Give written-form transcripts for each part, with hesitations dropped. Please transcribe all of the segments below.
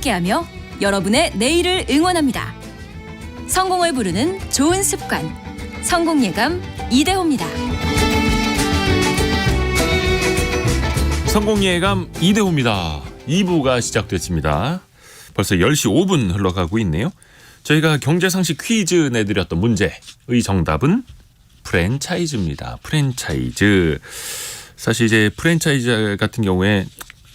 함께하며 여러분의 내일을 응원합니다. 성공을 부르는 좋은 습관, 성공예감 이대호입니다. 성공예감 이대호입니다. 2부가 시작됐습니다. 벌써 10시 5분 흘러가고 있네요. 저희가 경제상식 퀴즈 내드렸던 문제의 정답은 프랜차이즈입니다. 프랜차이즈. 사실 이제 프랜차이즈 같은 경우에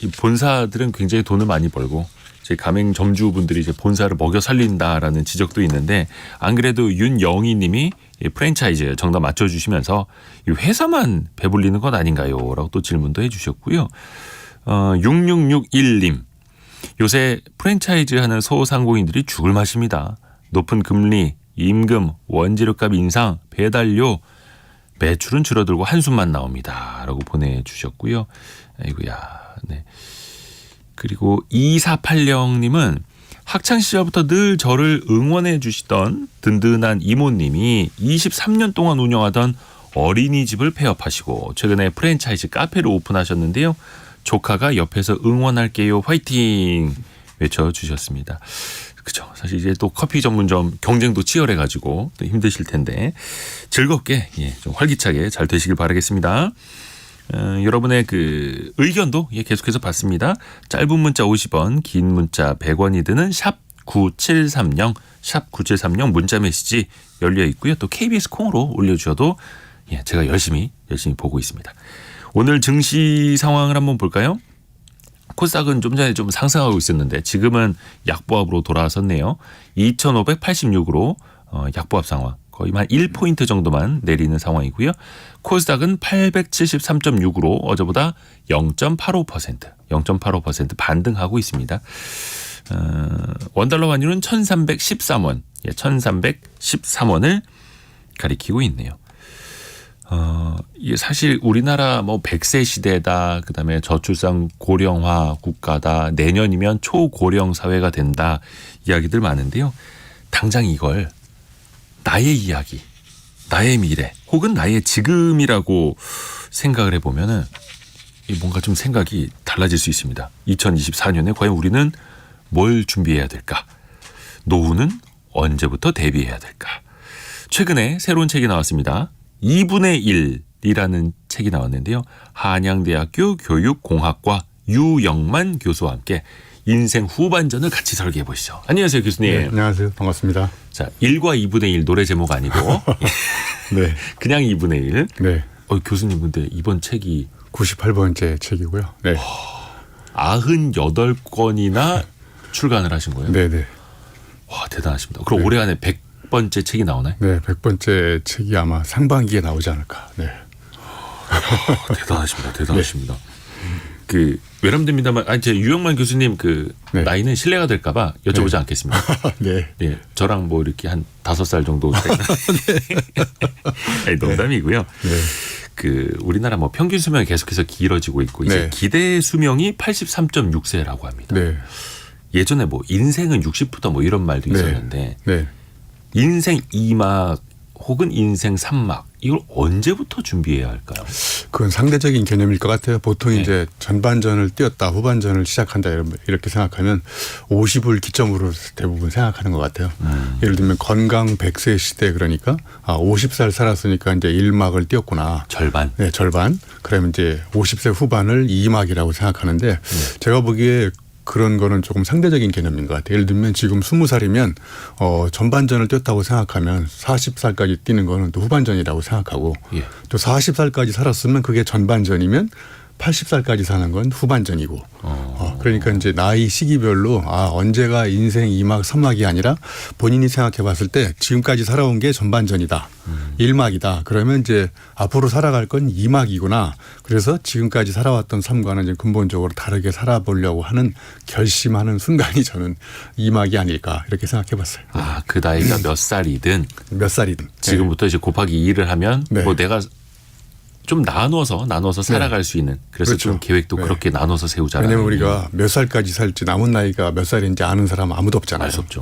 이 본사들은 굉장히 돈을 많이 벌고 제 가맹점주분들이 이제 본사를 먹여 살린다라는 지적도 있는데, 안 그래도 윤영희 님이 프랜차이즈 정답 맞춰주시면서 이 회사만 배불리는 것 아닌가요? 라고 또 질문도 해주셨고요. 6661님. 요새 프랜차이즈 하는 소상공인들이 죽을 맛입니다. 높은 금리, 임금, 원재료값 인상, 배달료, 매출은 줄어들고 한숨만 나옵니다. 라고 보내주셨고요. 아이고야. 네. 그리고 2480님은 학창시절부터 늘 저를 응원해 주시던 든든한 이모님이 23년 동안 운영하던 어린이집을 폐업하시고 최근에 프랜차이즈 카페를 오픈하셨는데요. 조카가 옆에서 응원할게요. 화이팅 외쳐주셨습니다. 그죠. 사실 이제 또 커피 전문점 경쟁도 치열해가지고 또 힘드실 텐데 즐겁게 좀 활기차게 잘 되시길 바라겠습니다. 여러분의 그 의견도 계속해서 받습니다. 짧은 문자 50원, 긴 문자 100원이 드는 샵 9730, 샵 9730 문자 메시지 열려 있고요. 또 KBS 콩으로 올려주셔도 제가 열심히 보고 있습니다. 오늘 증시 상황을 한번 볼까요? 코스닥은 좀 전에 좀 상승하고 있었는데 지금은 약보합으로 돌아섰네요. 2586으로 약보합 상황. 거의 한 1포인트 정도만 내리는 상황이고요. 코스닥은 873.6으로 어제보다 0.85% 반등하고 있습니다. 원달러 환율은 1313원, 1313원을 가리키고 있네요. 이게 사실 우리나라 뭐 100세 시대다, 그다음에 저출산 고령화 국가다, 내년이면 초고령 사회가 된다 이야기들 많은데요. 당장 이걸 나의 이야기, 나의 미래, 혹은 나의 지금이라고 생각을 해보면은 뭔가 좀 생각이 달라질 수 있습니다. 2024년에 과연 우리는 뭘 준비해야 될까? 노후는 언제부터 대비해야 될까? 최근에 새로운 책이 나왔습니다. 2분의 1이라는 책이 나왔는데요. 한양대학교 교육공학과 유영만 교수와 함께 인생 후반전을 같이 설계해 보시죠. 안녕하세요, 교수님. 네, 안녕하세요. 반갑습니다. 자, 1과 2분의 1 노래 제목 아니고 네. 그냥 2분의 1. 네. 교수님 근데 이번 책이 98번째 책이고요. 네. 98권이나 출간을 하신 거예요? 네, 네. 와, 대단하십니다. 그럼 네. 올해 안에 100번째 책이 나오나요? 네, 100번째 책이 아마 상반기에 나오지 않을까. 네. 대단하십니다. 대단하십니다. 그 외람됩니다만, 제 유영만 교수님 그 네. 나이는 실례가 될까봐 여쭤보지 않겠습니다. 네. 네, 저랑 뭐 이렇게 한 5살 정도. 아니, 농담이고요. 네. 그 우리나라 뭐 평균 수명이 계속해서 길어지고 있고 이제 네. 기대 수명이 83.6세라고 합니다. 네. 예전에 뭐 인생은 60부터 뭐 이런 말도 있었는데 네. 인생 2막 혹은 인생 3막 이걸 언제부터 준비해야 할까요? 그건 상대적인 개념일 것 같아요. 보통 네. 이제 전반전을 뛰었다, 후반전을 시작한다 이렇게 생각하면 50을 기점으로 대부분 생각하는 것 같아요. 예를 들면 건강 100세 시대, 그러니까 50살 살았으니까 이제 1막을 뛰었구나. 절반. 네, 절반. 그러면 이제 50세 후반을 2막이라고 생각하는데 제가 보기에 그런 거는 조금 상대적인 개념인 것 같아요. 예를 들면 지금 20살이면 전반전을 뛰었다고 생각하면 40살까지 뛰는 거는 또 후반전이라고 생각하고 예. 또 40살까지 살았으면 그게 전반전이면 80살까지 사는 건 후반전이고 그러니까 이제 나이 시기별로 언제가 인생 2막 3막이 아니라 본인이 생각해 봤을 때 지금까지 살아온 게 전반전이다. 1막이다. 그러면 이제 앞으로 살아갈 건 2막이구나. 그래서 지금까지 살아왔던 삶과는 이제 근본적으로 다르게 살아보려고 하는 결심하는 순간이 저는 2막이 아닐까 이렇게 생각해 봤어요. 그 나이가 몇 살이든 몇 살이든. 지금부터 이제 곱하기 2를 하면 네. 뭐 내가 좀 나눠서 살아갈 수 있는, 그래서 그렇죠. 좀 계획도 네. 그렇게 나눠서 세우잖아요. 왜냐하면 우리가 몇 살까지 살지 남은 나이가 몇 살인지 아는 사람은 아무도 없잖아요. 알 수 없죠.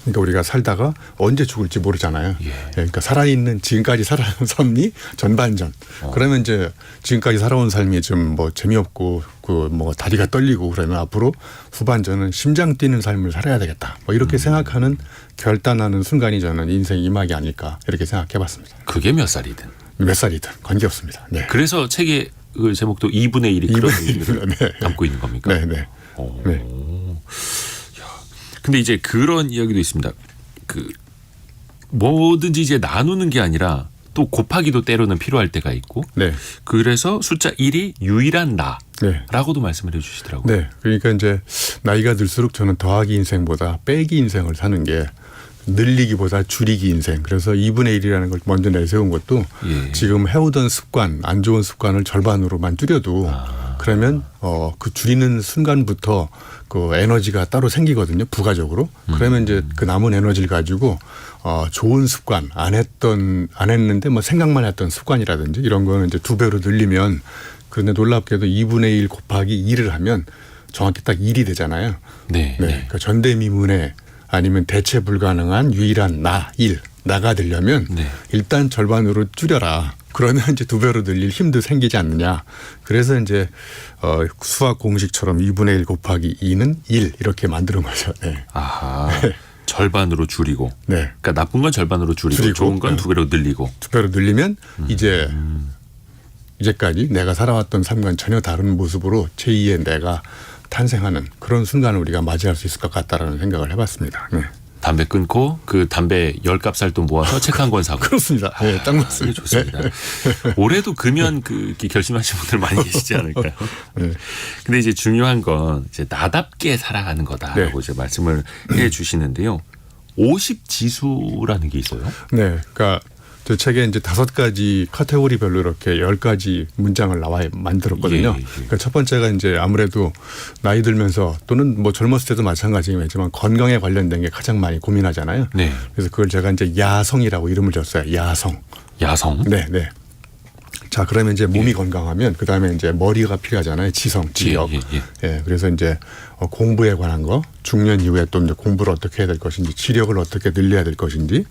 그러니까 우리가 살다가 언제 죽을지 모르잖아요. 예. 그러니까 살아있는 지금까지 살아온 삶이 전반전. 그러면 이제 지금까지 살아온 삶이 좀 뭐 재미없고 그 뭐 다리가 떨리고 그러면 앞으로 후반전은 심장 뛰는 삶을 살아야 되겠다. 뭐 이렇게 생각하는 결단하는 순간이 저는 인생 이막이 아닐까 이렇게 생각해봤습니다. 그게 몇 살이든. 몇 살이든 관계없습니다. 네. 그래서 책의 그 제목도 2분의 1이 그런 2분의 1 의미를 네. 담고 있는 겁니까? 네, 네. 네. 근데 이제 그런 이야기도 있습니다. 그 뭐든지 이제 나누는 게 아니라 또 곱하기도 때로는 필요할 때가 있고 네. 그래서 숫자 1이 유일한 네. 나라고도 말씀을 해주시더라고요. 네. 그러니까 이제 나이가 들수록 저는 더하기 인생보다 빼기 인생을 사는 게 늘리기보다 줄이기 인생. 그래서 2분의 1이라는 걸 먼저 내세운 것도 예. 지금 해오던 습관, 안 좋은 습관을 절반으로만 줄여도 그러면 그 줄이는 순간부터 그 에너지가 따로 생기거든요. 부가적으로. 그러면 이제 그 남은 에너지를 가지고 좋은 습관 안 했는데 뭐 생각만 했던 습관이라든지 이런 거는 이제 2배로 늘리면 그런데 놀랍게도 2분의 1 곱하기 2를 하면 정확히 딱 1이 되잖아요. 네. 네. 그러니까 전대미문에 아니면 대체 불가능한 유일한 나가 되려면 네. 일단 절반으로 줄여라. 그러면 이제 2배로 늘릴 힘도 생기지 않느냐. 그래서 이제 수학 공식처럼 2분의 1 곱하기 2는 1 이렇게 만드는 거죠. 네. 아하. 절반으로 줄이고. 네. 그러니까 나쁜 건 절반으로 줄이고 좋은 건 네. 2배로 늘리고. 2배로 늘리면 이제까지 내가 살아왔던 삶과는 전혀 다른 모습으로 제2의 내가 탄생하는 그런 순간을 우리가 맞이할 수 있을 것 같다라는 생각을 해봤습니다. 네. 담배 끊고 그 담배 10값살 또 모아서 책 한 권 사고. 그렇습니다. 네, 딱 맞습니다. 좋습니다. 올해도 금연 이렇게 결심하신 분들 많이 계시지 않을까요? 네. 근데 이제 중요한 건 이제 나답게 살아가는 거다라고 이제 말씀을 해 주시는데요. 50 지수라는 게 있어요. 네. 그러니까 저 책에 이제 5가지 카테고리별로 이렇게 10가지 문장을 만들었거든요. 예. 그러니까 첫 번째가 이제 아무래도 나이 들면서 또는 뭐 젊었을 때도 마찬가지겠지만 건강에 관련된 게 가장 많이 고민하잖아요. 네. 그래서 그걸 제가 이제 야성이라고 이름을 줬어요. 야성. 네. 네. 자, 그러면 이제 몸이 건강하면 그다음에 이제 머리가 필요하잖아요. 지성, 지력. 예. 그래서 이제 공부에 관한 거, 중년 이후에 또 이제 공부를 어떻게 해야 될 것인지, 지력을 어떻게 늘려야 될 것인지.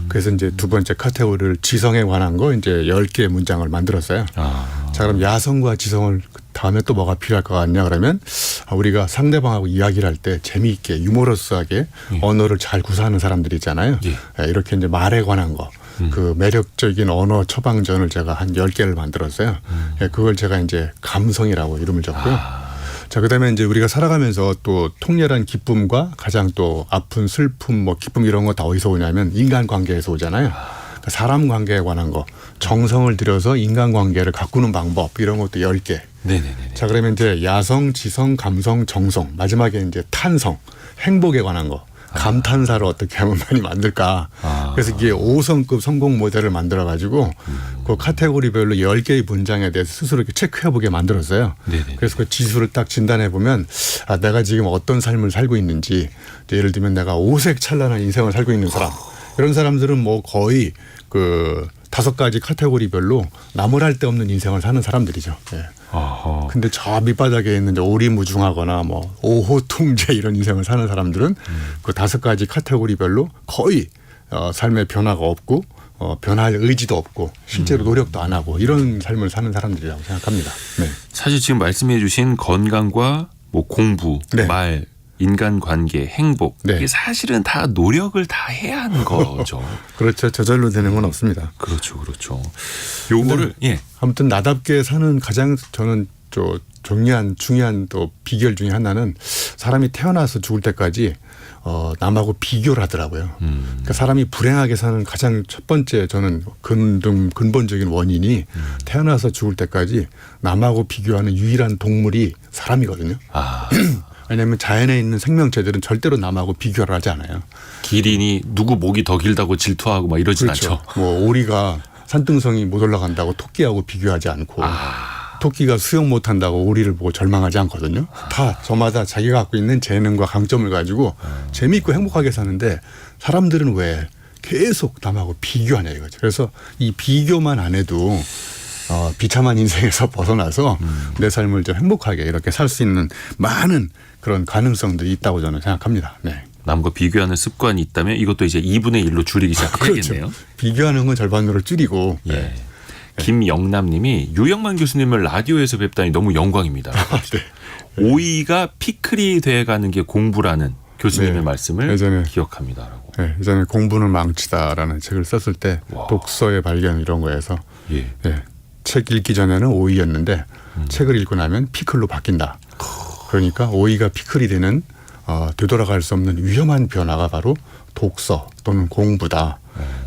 그래서 이제 두 번째 카테고리를 지성에 관한 거 이제 10개의 문장을 만들었어요. 자, 그럼 야성과 지성을 다음에 또 뭐가 필요할 것 같냐 그러면 우리가 상대방하고 이야기를 할 때 재미있게 유머러스하게 언어를 잘 구사하는 사람들이 있잖아요. 예, 이렇게 이제 말에 관한 거. 그 매력적인 언어 처방전을 제가 한 10개를 만들었어요. 예, 그걸 제가 이제 감성이라고 이름을 줬고요. 자, 그다음에 이제 우리가 살아가면서 또 통렬한 기쁨과 가장 또 아픈 슬픔, 뭐 기쁨 이런 거 다 어디서 오냐면 인간관계에서 오잖아요. 그러니까 사람 관계에 관한 거, 정성을 들여서 인간관계를 가꾸는 방법 이런 것도 10개. 네네네. 자, 그러면 이제 야성, 지성, 감성, 정성, 마지막에 이제 탄성, 행복에 관한 거. 감탄사를 어떻게 하면 많이 만들까. 그래서 이게 5성급 성공 모델을 만들어가지고 그 카테고리별로 10개의 문장에 대해서 스스로 이렇게 체크해보게 만들었어요. 네네. 그래서 그 지수를 딱 진단해보면 내가 지금 어떤 삶을 살고 있는지 예를 들면 내가 오색 찬란한 인생을 살고 있는 사람 이런 사람들은 뭐 거의 그 5가지 카테고리별로 나무랄 데 없는 인생을 사는 사람들이죠. 예. 근데 저 밑바닥에 있는 오리무중하거나 뭐 오호통제 이런 인생을 사는 사람들은 그 5가지 카테고리별로 거의 삶의 변화가 없고 변할 의지도 없고 실제로 노력도 안 하고 이런 삶을 사는 사람들이라고 생각합니다. 네. 사실 지금 말씀해 주신 건강과 뭐 공부, 네. 말, 인간관계, 행복 네. 이게 사실은 다 노력을 다 해야 하는 거죠. 그렇죠. 저절로 되는 건 없습니다. 그렇죠. 요거를 아무튼 나답게 사는 가장 저는 중요한 또 비결 중에 하나는 사람이 태어나서 죽을 때까지 남하고 비교를 하더라고요. 그러니까 사람이 불행하게 사는 가장 첫 번째 저는 근본적인 원인이 태어나서 죽을 때까지 남하고 비교하는 유일한 동물이 사람이거든요. 왜냐하면 자연에 있는 생명체들은 절대로 남하고 비교를 하지 않아요. 기린이 누구 목이 더 길다고 질투하고 막 이러진 그렇죠. 않죠. 뭐 오리가 산등성이 못 올라간다고 토끼하고 비교하지 않고 토끼가 수영 못한다고 오리를 보고 절망하지 않거든요. 다 저마다 자기가 갖고 있는 재능과 강점을 가지고 재미있고 행복하게 사는데 사람들은 왜 계속 남하고 비교하냐 이거죠. 그래서 이 비교만 안 해도 비참한 인생에서 벗어나서 내 삶을 좀 행복하게 이렇게 살 수 있는 많은 그런 가능성들이 있다고 저는 생각합니다. 네. 남과 비교하는 습관이 있다면 이것도 이제 2분의 1로 줄이기 시작해야겠네요. 그렇죠. 비교하는 건 절반으로 줄이고. 예. 네. 김영남님이 유영만 교수님을 라디오에서 뵙다니 너무 영광입니다. 네. 오이가 피클이 돼가는 게 공부라는 교수님의 네. 말씀을 예전에 기억합니다라고. 네, 예전에 공부는 망치다라는 책을 썼을 때 와. 독서의 발견 이런 거에서 예. 네, 책 읽기 전에는 오이였는데 책을 읽고 나면 피클로 바뀐다. 그러니까 오이가 피클이 되는 되돌아갈 수 없는 위험한 변화가 바로 독서 또는 공부다.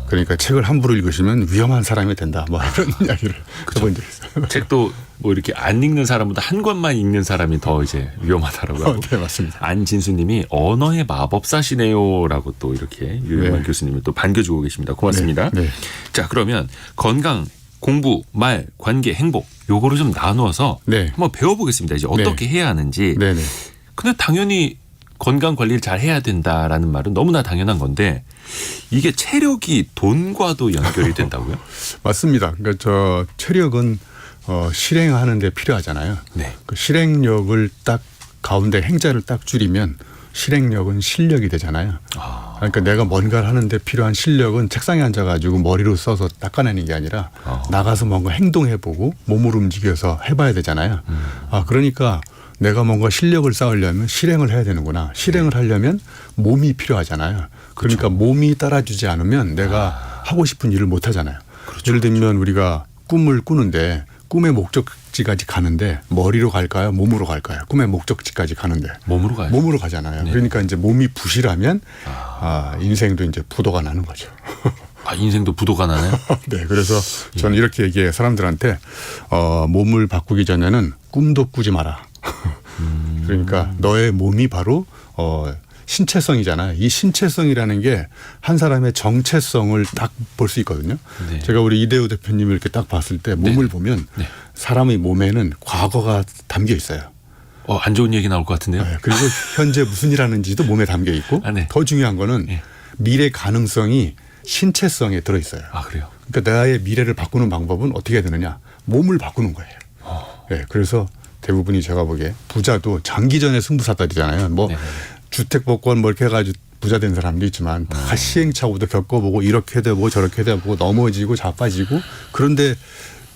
그러니까 책을 함부로 읽으시면 위험한 사람이 된다. 뭐 이런 이야기를 해본 적이 있어요. 책도 뭐 이렇게 안 읽는 사람보다 한 권만 읽는 사람이 더 이제 위험하다라고 하고. 네, 맞습니다. 안진수님이 언어의 마법사시네요라고 또 이렇게 유영만 네. 교수님을 또 반겨주고 계십니다. 고맙습니다. 네, 네. 자, 그러면 건강, 공부, 말, 관계, 행복 요거를 좀 나누어서 네. 한번 배워보겠습니다. 이제 어떻게 해야 하는지. 네네. 근데 당연히 건강 관리를 잘 해야 된다라는 말은 너무나 당연한 건데 이게 체력이 돈과도 연결이 된다고요? 맞습니다. 그러니까 저 체력은 실행하는 데 필요하잖아요. 네. 그 실행력을 딱 가운데 행자를 딱 줄이면 실행력은 실력이 되잖아요. 그러니까 내가 뭔가를 하는데 필요한 실력은 책상에 앉아가지고 머리로 써서 닦아내는 게 아니라 나가서 뭔가 행동해보고 몸을 움직여서 해봐야 되잖아요. 그러니까 내가 뭔가 실력을 쌓으려면 실행을 해야 되는구나. 실행을 하려면 몸이 필요하잖아요. 그러니까 몸이 따라주지 않으면 내가 하고 싶은 일을 못 하잖아요. 예를 들면 우리가 꿈을 꾸는데 꿈의 목적지까지 가는데 머리로 갈까요? 몸으로 갈까요? 꿈의 목적지까지 가는데 몸으로 가요. 몸으로 가잖아요. 네. 그러니까 이제 몸이 부실하면 인생도 이제 부도가 나는 거죠. 인생도 부도가 나나요? 네, 그래서 저는 이렇게 얘기해요. 사람들한테 몸을 바꾸기 전에는 꿈도 꾸지 마라. 그러니까 너의 몸이 바로 신체성이잖아요. 이 신체성이라는 게 한 사람의 정체성을 딱 볼 수 있거든요. 네. 제가 우리 이대호 대표님을 이렇게 딱 봤을 때 몸을 보면 네. 사람의 몸에는 과거가 담겨 있어요. 안 좋은 얘기 나올 것 같은데요? 네, 그리고 현재 무슨 일 하는지도 몸에 담겨 있고 네. 더 중요한 거는 네. 미래 가능성이 신체성에 들어 있어요. 그래요? 그러니까 나의 미래를 바꾸는 방법은 어떻게 해야 되느냐? 몸을 바꾸는 거예요. 네, 그래서 대부분이 제가 보기에 부자도 장기전에 승부사들이잖아요. 뭐 네네네. 주택복권 뭐 이렇게 해가지고 부자 된 사람도 있지만 다 시행착오도 겪어보고 이렇게 되고 저렇게 되고 넘어지고 자빠지고 그런데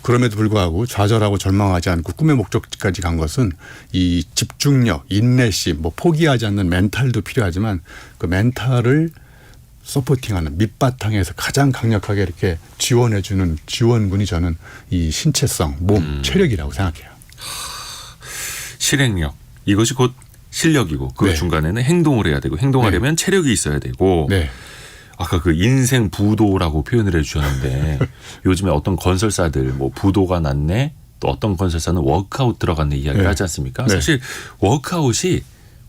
그럼에도 불구하고 좌절하고 절망하지 않고 꿈의 목적지까지 간 것은 이 집중력, 인내심, 뭐 포기하지 않는 멘탈도 필요하지만 그 멘탈을 서포팅하는 밑바탕에서 가장 강력하게 이렇게 지원해주는 지원군이 저는 이 신체성, 몸, 체력이라고 생각해요. 실행력 이것이 곧 실력이고 그 네. 중간에는 행동을 해야 되고 행동하려면 체력이 있어야 되고 네. 아까 그 인생 부도라고 표현을 해주셨는데 요즘에 어떤 건설사들 뭐 부도가 났네 또 어떤 건설사는 워크아웃 들어갔네 이야기를 네. 하지 않습니까? 네. 사실 워크아웃이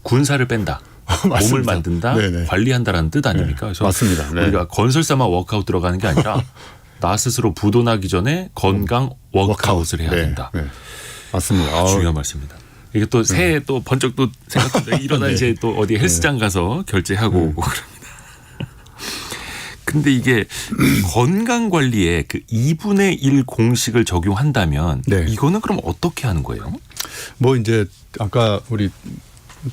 군사를 뺀다. 몸을 맞습니다. 만든다, 네네. 관리한다라는 뜻 아닙니까? 그래서 맞습니다. 네. 우리가 건설사만 워크아웃 들어가는 게 아니라 나 스스로 부도 나기 전에 건강 워크아웃을 해야 네. 된다. 네. 맞습니다. 중요한 말씀입니다. 이게 또 새해 또 번쩍 또 생각보다 일어나 네. 이제 또 어디 헬스장 가서 결제하고 오고 그럽니다. 근데 이게 건강 관리에 그 2분의 1 공식을 적용한다면 네. 이거는 그럼 어떻게 하는 거예요? 뭐 이제 아까 우리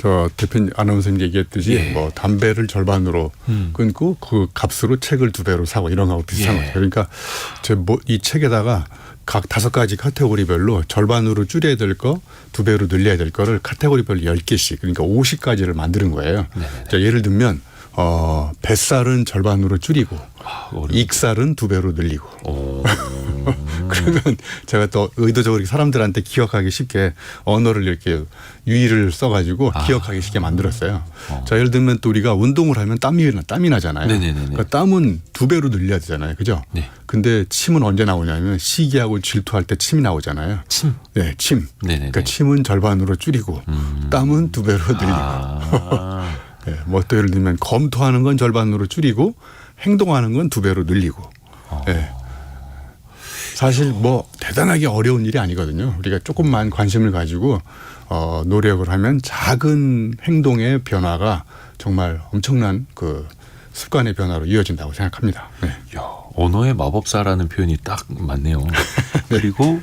저 대표님 아나운서님 얘기했듯이 예. 뭐 담배를 절반으로 끊고 그 값으로 책을 2배로 사고 이런 거하고 비슷한 예. 거죠. 그러니까 이 책에다가 각 5가지 카테고리별로 절반으로 줄여야 될 거 2배로 늘려야 될 거를 카테고리별로 10개씩 그러니까 50가지를 만드는 거예요. 자, 예를 들면 뱃살은 절반으로 줄이고 익살은 2배로 늘리고 그러면 제가 또 의도적으로 사람들한테 기억하기 쉽게 언어를 이렇게 유의를 써가지고 기억하기 쉽게 만들었어요. 자, 예를 들면 또 우리가 운동을 하면 땀이 나잖아요. 네네네네. 그러니까 땀은 2배로 늘려야 되잖아요. 그죠? 네. 근데 침은 언제 나오냐면 시기하고 질투할 때 침이 나오잖아요. 침. 네, 침. 네네네. 그러니까 침은 절반으로 줄이고 땀은 2배로 늘리고. 네, 뭐 또 예를 들면 검토하는 건 절반으로 줄이고 행동하는 건 2배로 늘리고. 네. 사실 뭐 대단하게 어려운 일이 아니거든요. 우리가 조금만 관심을 가지고 노력을 하면 작은 행동의 변화가 정말 엄청난 그 습관의 변화로 이어진다고 생각합니다. 네. 야, 언어의 마법사라는 표현이 딱 맞네요. 그리고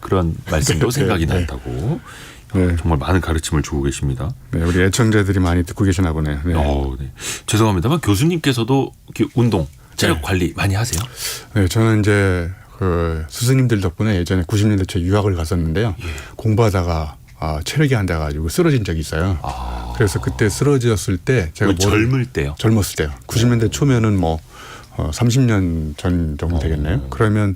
그런 말씀도 네, 생각이 네. 난다고 네. 정말 많은 가르침을 주고 계십니다. 네, 우리 애청자들이 많이 듣고 계시나 보네요. 네. 네. 죄송합니다만 교수님께서도 이렇게 운동, 체력 네. 관리 많이 하세요? 네, 저는 이제 그 스승님들 덕분에 예전에 90년대 초 유학을 갔었는데요. 공부하다가 체력이 안 돼가지고 쓰러진 적이 있어요. 그래서 그때 쓰러졌을 때 제가 젊을 때요? 젊었을 때요. 90년대 초면은 뭐 30년 전 정도 되겠네요. 그러면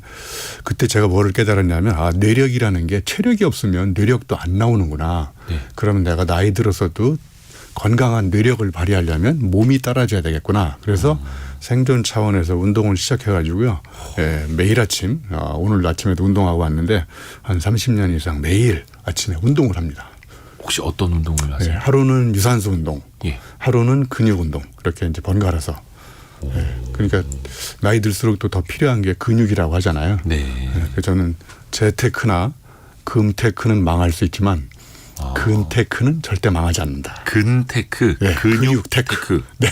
그때 제가 뭐를 깨달았냐면 뇌력이라는 게 체력이 없으면 뇌력도 안 나오는구나. 네. 그러면 내가 나이 들어서도 건강한 뇌력을 발휘하려면 몸이 따라줘야 되겠구나. 그래서 생존 차원에서 운동을 시작해가지고요. 예, 매일 아침 오늘 아침에도 운동하고 왔는데 한 30년 이상 매일 아침에 운동을 합니다. 혹시 어떤 운동을 하세요? 예, 하루는 유산소 운동, 예. 하루는 근육 운동 이렇게 이제 번갈아서. 예, 그러니까 나이 들수록 또 더 필요한 게 근육이라고 하잖아요. 네. 예, 그래서 저는 재테크나 금테크는 망할 수 있지만 근테크는 절대 망하지 않는다. 근테크, 네, 근육 근육 테크. 네.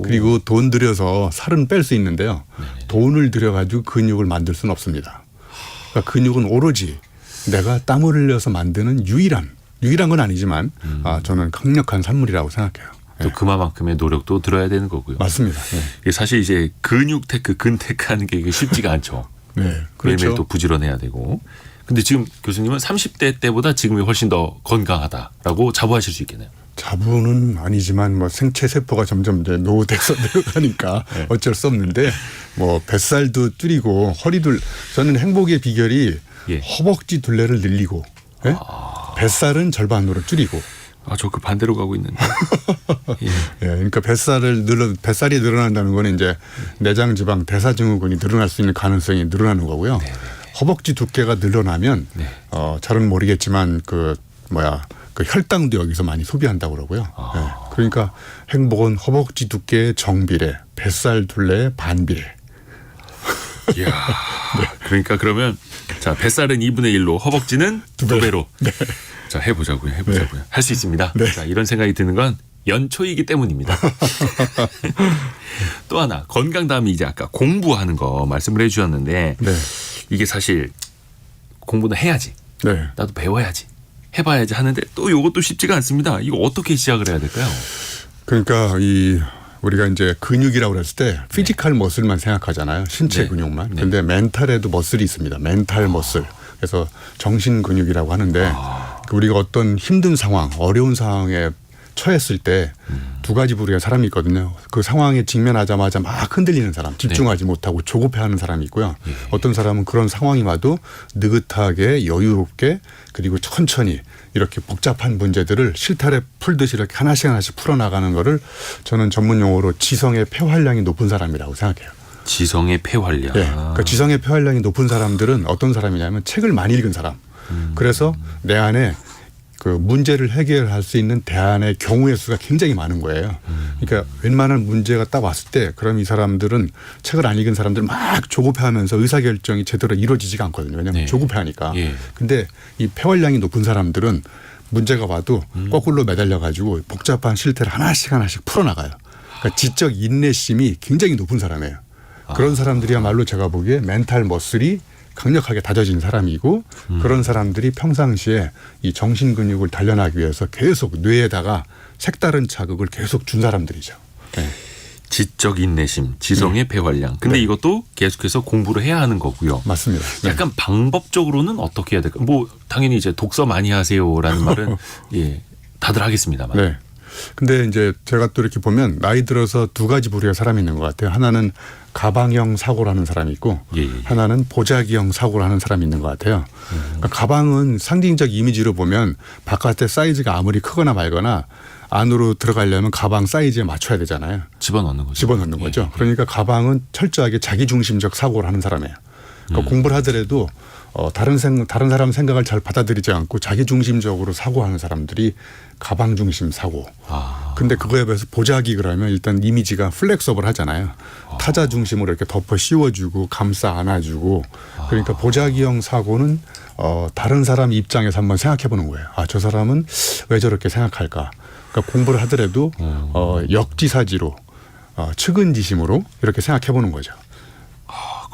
그리고 돈 들여서 살은 뺄 수 있는데요. 돈을 들여가지고 근육을 만들 수는 없습니다. 그러니까 근육은 오로지 내가 땀을 흘려서 만드는 유일한 건 아니지만 저는 강력한 산물이라고 생각해요. 또 그만큼의 노력도 들어야 되는 거고요. 맞습니다. 네. 이게 사실 이제 근육 테크, 근테크 하는 게 이게 쉽지가 않죠. 네, 그렇죠. 매일매일 또 부지런해야 되고. 근데 지금 교수님은 30대 때보다 지금이 훨씬 더 건강하다라고 자부하실 수 있겠네요. 자부는 아니지만 뭐 생체 세포가 점점 이제 노후돼서 내려가니까 네. 어쩔 수 없는데 뭐 뱃살도 줄이고 허리둘 저는 행복의 비결이 예. 허벅지 둘레를 늘리고 예? 뱃살은 절반으로 줄이고 저 그 반대로 가고 있는데. 예. 예, 그러니까 뱃살이 늘어난다는 거는 이제 내장 지방 대사증후군이 늘어날 수 있는 가능성이 늘어나는 거고요. 허벅지 두께가 늘어나면 네. 잘은 모르겠지만 그 혈당도 여기서 많이 소비한다고 그러고요. 예, 그러니까 행복은 허벅지 두께의 정비례, 뱃살 둘레의 반비례. 이야. 그러니까 그러면 자 뱃살은 2분의 1로 허벅지는 2배로. 네. 자 해보자고요. 할 수 있습니다. 네. 자 이런 생각이 드는 건 연초이기 때문입니다. 또 하나 건강 다음에 이제 아까 공부하는 거 말씀을 해주셨는데 네. 이게 이게 사실 공부는 해야지. 네. 나도 배워야지. 해봐야지 하는데 또 이것도 쉽지가 않습니다. 이거 어떻게 시작을 해야 될까요? 그러니까 우리가 이제 근육이라고 그랬을 때 피지컬 머슬만 생각하잖아요. 신체 네. 근육만. 네. 그런데 멘탈에도 머슬이 있습니다. 멘탈 머슬. 그래서 정신 근육이라고 하는데 우리가 어떤 힘든 상황, 어려운 상황에 처했을 때 두 가지 부류의 사람이 있거든요. 그 상황에 직면하자마자 막 흔들리는 사람, 집중하지 못하고 조급해하는 사람이 있고요. 어떤 사람은 그런 상황이 와도 느긋하게 여유롭게 그리고 천천히 이렇게 복잡한 문제들을 실타래 풀듯이 이렇게 하나씩 풀어나가는 거를 저는 전문 용어로 지성의 폐활량이 높은 사람이라고 생각해요. 지성의 폐활량. 네. 그러니까 지성의 폐활량이 높은 사람들은 어떤 사람이냐면 책을 많이 읽은 사람. 그래서 내 안에 그 문제를 해결할 수 있는 대안의 경우의 수가 굉장히 많은 거예요. 그러니까 웬만한 문제가 딱 왔을 때 그럼 이 사람들은 책을 안 읽은 사람들은 막 조급해하면서 의사결정이 제대로 이루어지지가 않거든요. 왜냐하면 네. 조급해하니까. 예. 근데 이 폐활량이 높은 사람들은 문제가 와도 거꾸로 매달려 가지고 복잡한 실태를 하나씩 풀어나가요. 그러니까 지적 인내심이 굉장히 높은 사람이에요. 그런 사람들이야말로 제가 보기에 멘탈 머슬이 강력하게 다져진 사람이고 그런 사람들이 평상시에 이 정신 근육을 단련하기 위해서 계속 뇌에다가 색다른 자극을 계속 준 사람들이죠. 네. 지적 인내심, 지성의 폐활량. 근데 네. 이것도 계속해서 공부를 해야 하는 거고요. 맞습니다. 네. 약간 방법적으로는 어떻게 해야 될까요? 뭐 당연히 이제 독서 많이 하세요라는 말은 예, 다들 하겠습니다만. 네. 근데 이제 제가 또 이렇게 보면 나이 들어서 두 가지 부류의 사람이 있는 것 같아요. 하나는 가방형 사고라는 사람이 있고 예. 하나는 보자기형 사고라는 사람이 있는 것 같아요. 그러니까 가방은 상징적 이미지로 보면 바깥의 사이즈가 아무리 크거나 말거나 안으로 들어가려면 가방 사이즈에 맞춰야 되잖아요. 집어넣는 거죠. 집어넣는 거죠. 그러니까 가방은 철저하게 자기중심적 사고를 하는 사람이에요. 그러니까 공부를 하더라도 다른 사람 생각을 잘 받아들이지 않고 자기중심적으로 사고하는 사람들이 가방중심 사고. 근데 그거에 비해서 보자기 그러면 일단 이미지가 플렉서블 하잖아요. 타자 중심으로 이렇게 덮어 씌워주고 감싸 안아주고. 그러니까 보자기형 사고는 다른 사람 입장에서 한번 생각해 보는 거예요. 저 사람은 왜 저렇게 생각할까. 그러니까 공부를 하더라도 역지사지로 측은지심으로 이렇게 생각해 보는 거죠.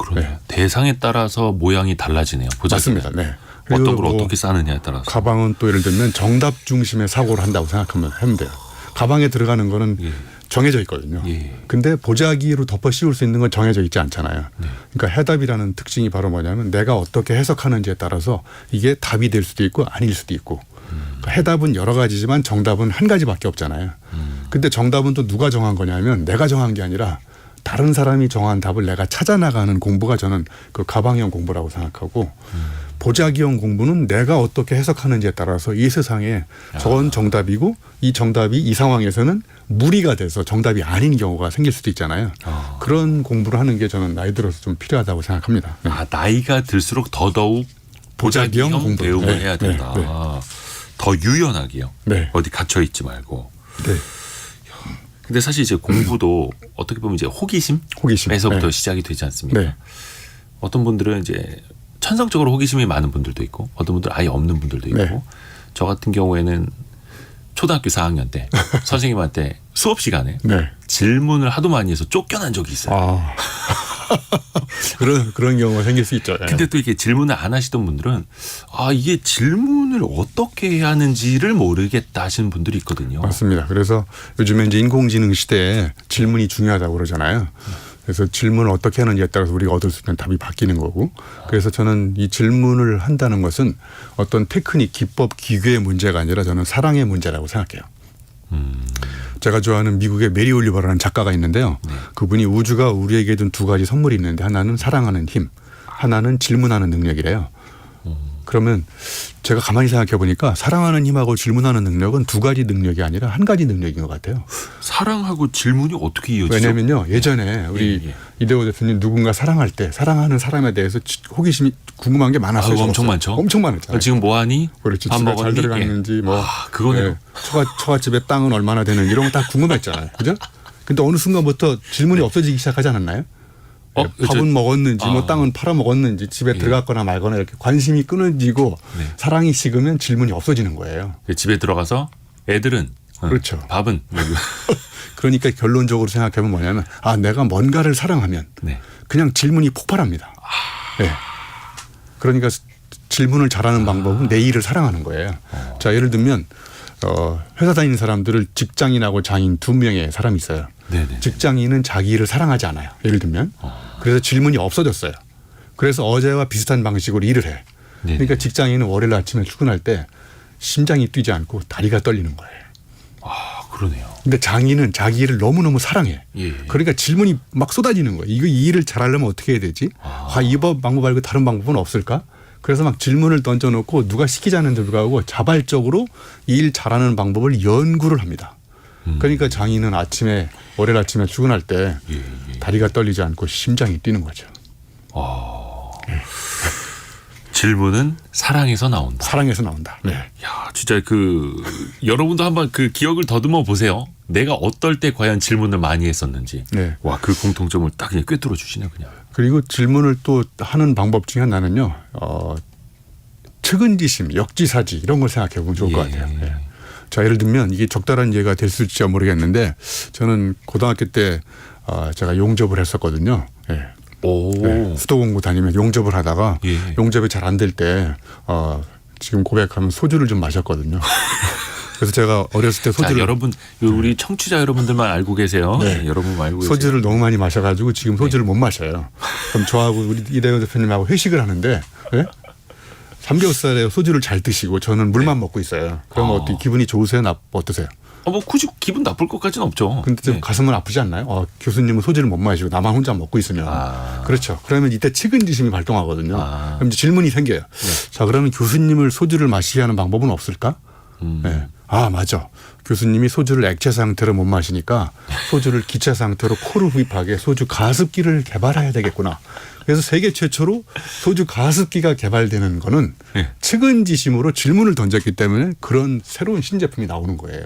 그러네요. 네. 대상에 따라서 모양이 달라지네요. 보자기는. 맞습니다. 네. 어떤 그리고 걸 뭐 어떻게 싸느냐에 따라서. 가방은 또 예를 들면 정답 중심의 사고를 한다고 하면 돼요. 가방에 들어가는 거는 예. 정해져 있거든요. 예. 근데 보자기로 덮어 씌울 수 있는 건 정해져 있지 않잖아요. 네. 그러니까 해답이라는 특징이 바로 뭐냐면 내가 어떻게 해석하는지에 따라서 이게 답이 될 수도 있고 아닐 수도 있고 그러니까 해답은 여러 가지지만 정답은 한 가지밖에 없잖아요. 근데 정답은 또 누가 정한 거냐면 내가 정한 게 아니라 다른 사람이 정한 답을 내가 찾아 나가는 공부가 저는 그 가방형 공부라고 생각하고 보자기형 공부는 내가 어떻게 해석하는지에 따라서 이 세상에 저건 정답이고 이 정답이 이 상황에서는 무리가 돼서 정답이 아닌 경우가 생길 수도 있잖아요. 그런 공부를 하는 게 저는 나이 들어서 좀 필요하다고 생각합니다. 네. 아, 나이가 들수록 더더욱 보자기형 보자기형 공부. 배움을 네. 해야 된다. 네. 네. 더 유연하게요. 네. 어디 갇혀 있지 말고. 네. 근데 사실 이제 공부도 어떻게 보면 이제 호기심에서부터 네. 시작이 되지 않습니까? 네. 어떤 분들은 이제 천성적으로 호기심이 많은 분들도 있고 어떤 분들은 아예 없는 분들도 있고 네. 저 같은 경우에는 초등학교 4학년 때 선생님한테 수업 시간에 네. 질문을 하도 많이 해서 쫓겨난 적이 있어요. 아. 그런 경우가 생길 수 있죠. 네. 근데 또 이게 질문을 안 하시던 분들은 아 이게 질문을 어떻게 해야 하는지를 모르겠다 하시는 분들이 있거든요. 맞습니다. 그래서 요즘에 이제 인공지능 시대에 질문이 중요하다고 그러잖아요. 그래서 질문을 어떻게 하느냐에 따라서 우리가 얻을 수 있는 답이 바뀌는 거고. 그래서 저는 이 질문을 한다는 것은 어떤 테크닉, 기법, 기계의 문제가 아니라 저는 사랑의 문제라고 생각해요. 제가 좋아하는 미국의 메리 올리버라는 작가가 있는데요. 그분이 우주가 우리에게 준 두 가지 선물이 있는데 하나는 사랑하는 힘, 하나는 질문하는 능력이래요. 그러면 제가 가만히 생각해 보니까 사랑하는 힘하고 질문하는 능력은 두 가지 능력이 아니라 한 가지 능력인 것 같아요. 사랑하고 질문이 어떻게 이어지죠? 왜냐면요. 예전에 우리 예. 이대호 대표님 누군가 사랑할 때 사랑하는 사람에 대해서 호기심이 궁금한 게 많았어요. 아, 엄청 적었어요. 많죠. 엄청 많았잖아요. 지금 뭐 하니? 그렇지. 밥 집에 잘 먹었니? 들어갔는지 예. 뭐. 아, 그거네요. 처갓집의 땅은 얼마나 되는 이런 거 다 궁금했잖아요. 그죠? 근데 어느 순간부터 질문이 없어지기 시작하지 않았나요? 밥은 먹었는지 뭐 땅은 팔아 먹었는지 집에 들어갔거나 말거나 이렇게 관심이 끊어지고 네. 사랑이 식으면 질문이 없어지는 거예요. 집에 들어가서 애들은 그렇죠. 밥은 그러니까 결론적으로 생각하면 뭐냐면 아 내가 뭔가를 사랑하면 네. 그냥 질문이 폭발합니다. 네. 그러니까 질문을 잘하는 방법은 내 일을 사랑하는 거예요. 자 예를 들면 회사 다니는 사람들을 직장인하고 장인 두 명의 사람이 있어요. 네네. 직장인은 자기 일을 사랑하지 않아요. 예를 들면 그래서 질문이 없어졌어요. 그래서 어제와 비슷한 방식으로 일을 해. 네네. 그러니까 직장인은 월요일 아침에 출근할 때 심장이 뛰지 않고 다리가 떨리는 거예요. 아 그러네요. 근데 장인은 자기 일을 너무너무 사랑해. 예. 그러니까 질문이 막 쏟아지는 거예요. 이 일을 잘하려면 어떻게 해야 되지? 이 방법 말고 다른 방법은 없을까? 그래서 막 질문을 던져놓고 누가 시키자는 데 불구하고 자발적으로 이 일 잘하는 방법을 연구를 합니다. 그러니까 장인은 월요일 아침에 출근할 때 다리가 떨리지 않고 심장이 뛰는 거죠. 질문은 사랑에서 나온다. 사랑에서 나온다. 네. 야, 진짜 여러분도 한번 그 기억을 더듬어 보세요. 내가 어떨 때 과연 질문을 많이 했었는지. 네. 와, 그 공통점을 딱 그냥 꿰뚫어 주시네 그냥. 그리고 질문을 또 하는 방법 중에 하나는요. 측은지심, 역지사지 이런 걸 생각해 보면 좋을 것 같아요. 네. 자, 예를 들면 이게 적절한 예가 됐을지 모르겠는데 저는 고등학교 때 제가 용접을 했었거든요. 네. 오. 네. 수도공고 다니면 용접을 하다가 예. 용접이 잘 안 될 때 지금 고백하면 소주를 좀 마셨거든요. 그래서 제가 어렸을 때 소주를 여러분 우리 청취자 여러분들만 알고 계세요. 네. 여러분만 알고 계세요. 소주를 너무 많이 마셔가지고 지금 소주를 못 마셔요. 그럼 저하고 우리 이대호 대표님하고 회식을 하는데 네? 삼겹살에 소주를 잘 드시고 저는 물만 먹고 있어요. 그러면 어떻게 기분이 좋으세요? 어떠세요? 뭐 굳이 기분 나쁠 것까지는 없죠. 근데 좀 가슴은 아프지 않나요? 교수님은 소주를 못 마시고 나만 혼자 먹고 있으면. 그렇죠. 그러면 이때 측은지심이 발동하거든요. 그럼 이제 질문이 생겨요. 자, 그러면 교수님을 소주를 마시게 하는 방법은 없을까? 네. 아, 맞아. 교수님이 소주를 액체 상태로 못 마시니까 소주를 기체 상태로 코로 흡입하게 소주 가습기를 개발해야 되겠구나. 그래서 세계 최초로 소주 가습기가 개발되는 거는 측은지심으로 질문을 던졌기 때문에 그런 새로운 신제품이 나오는 거예요.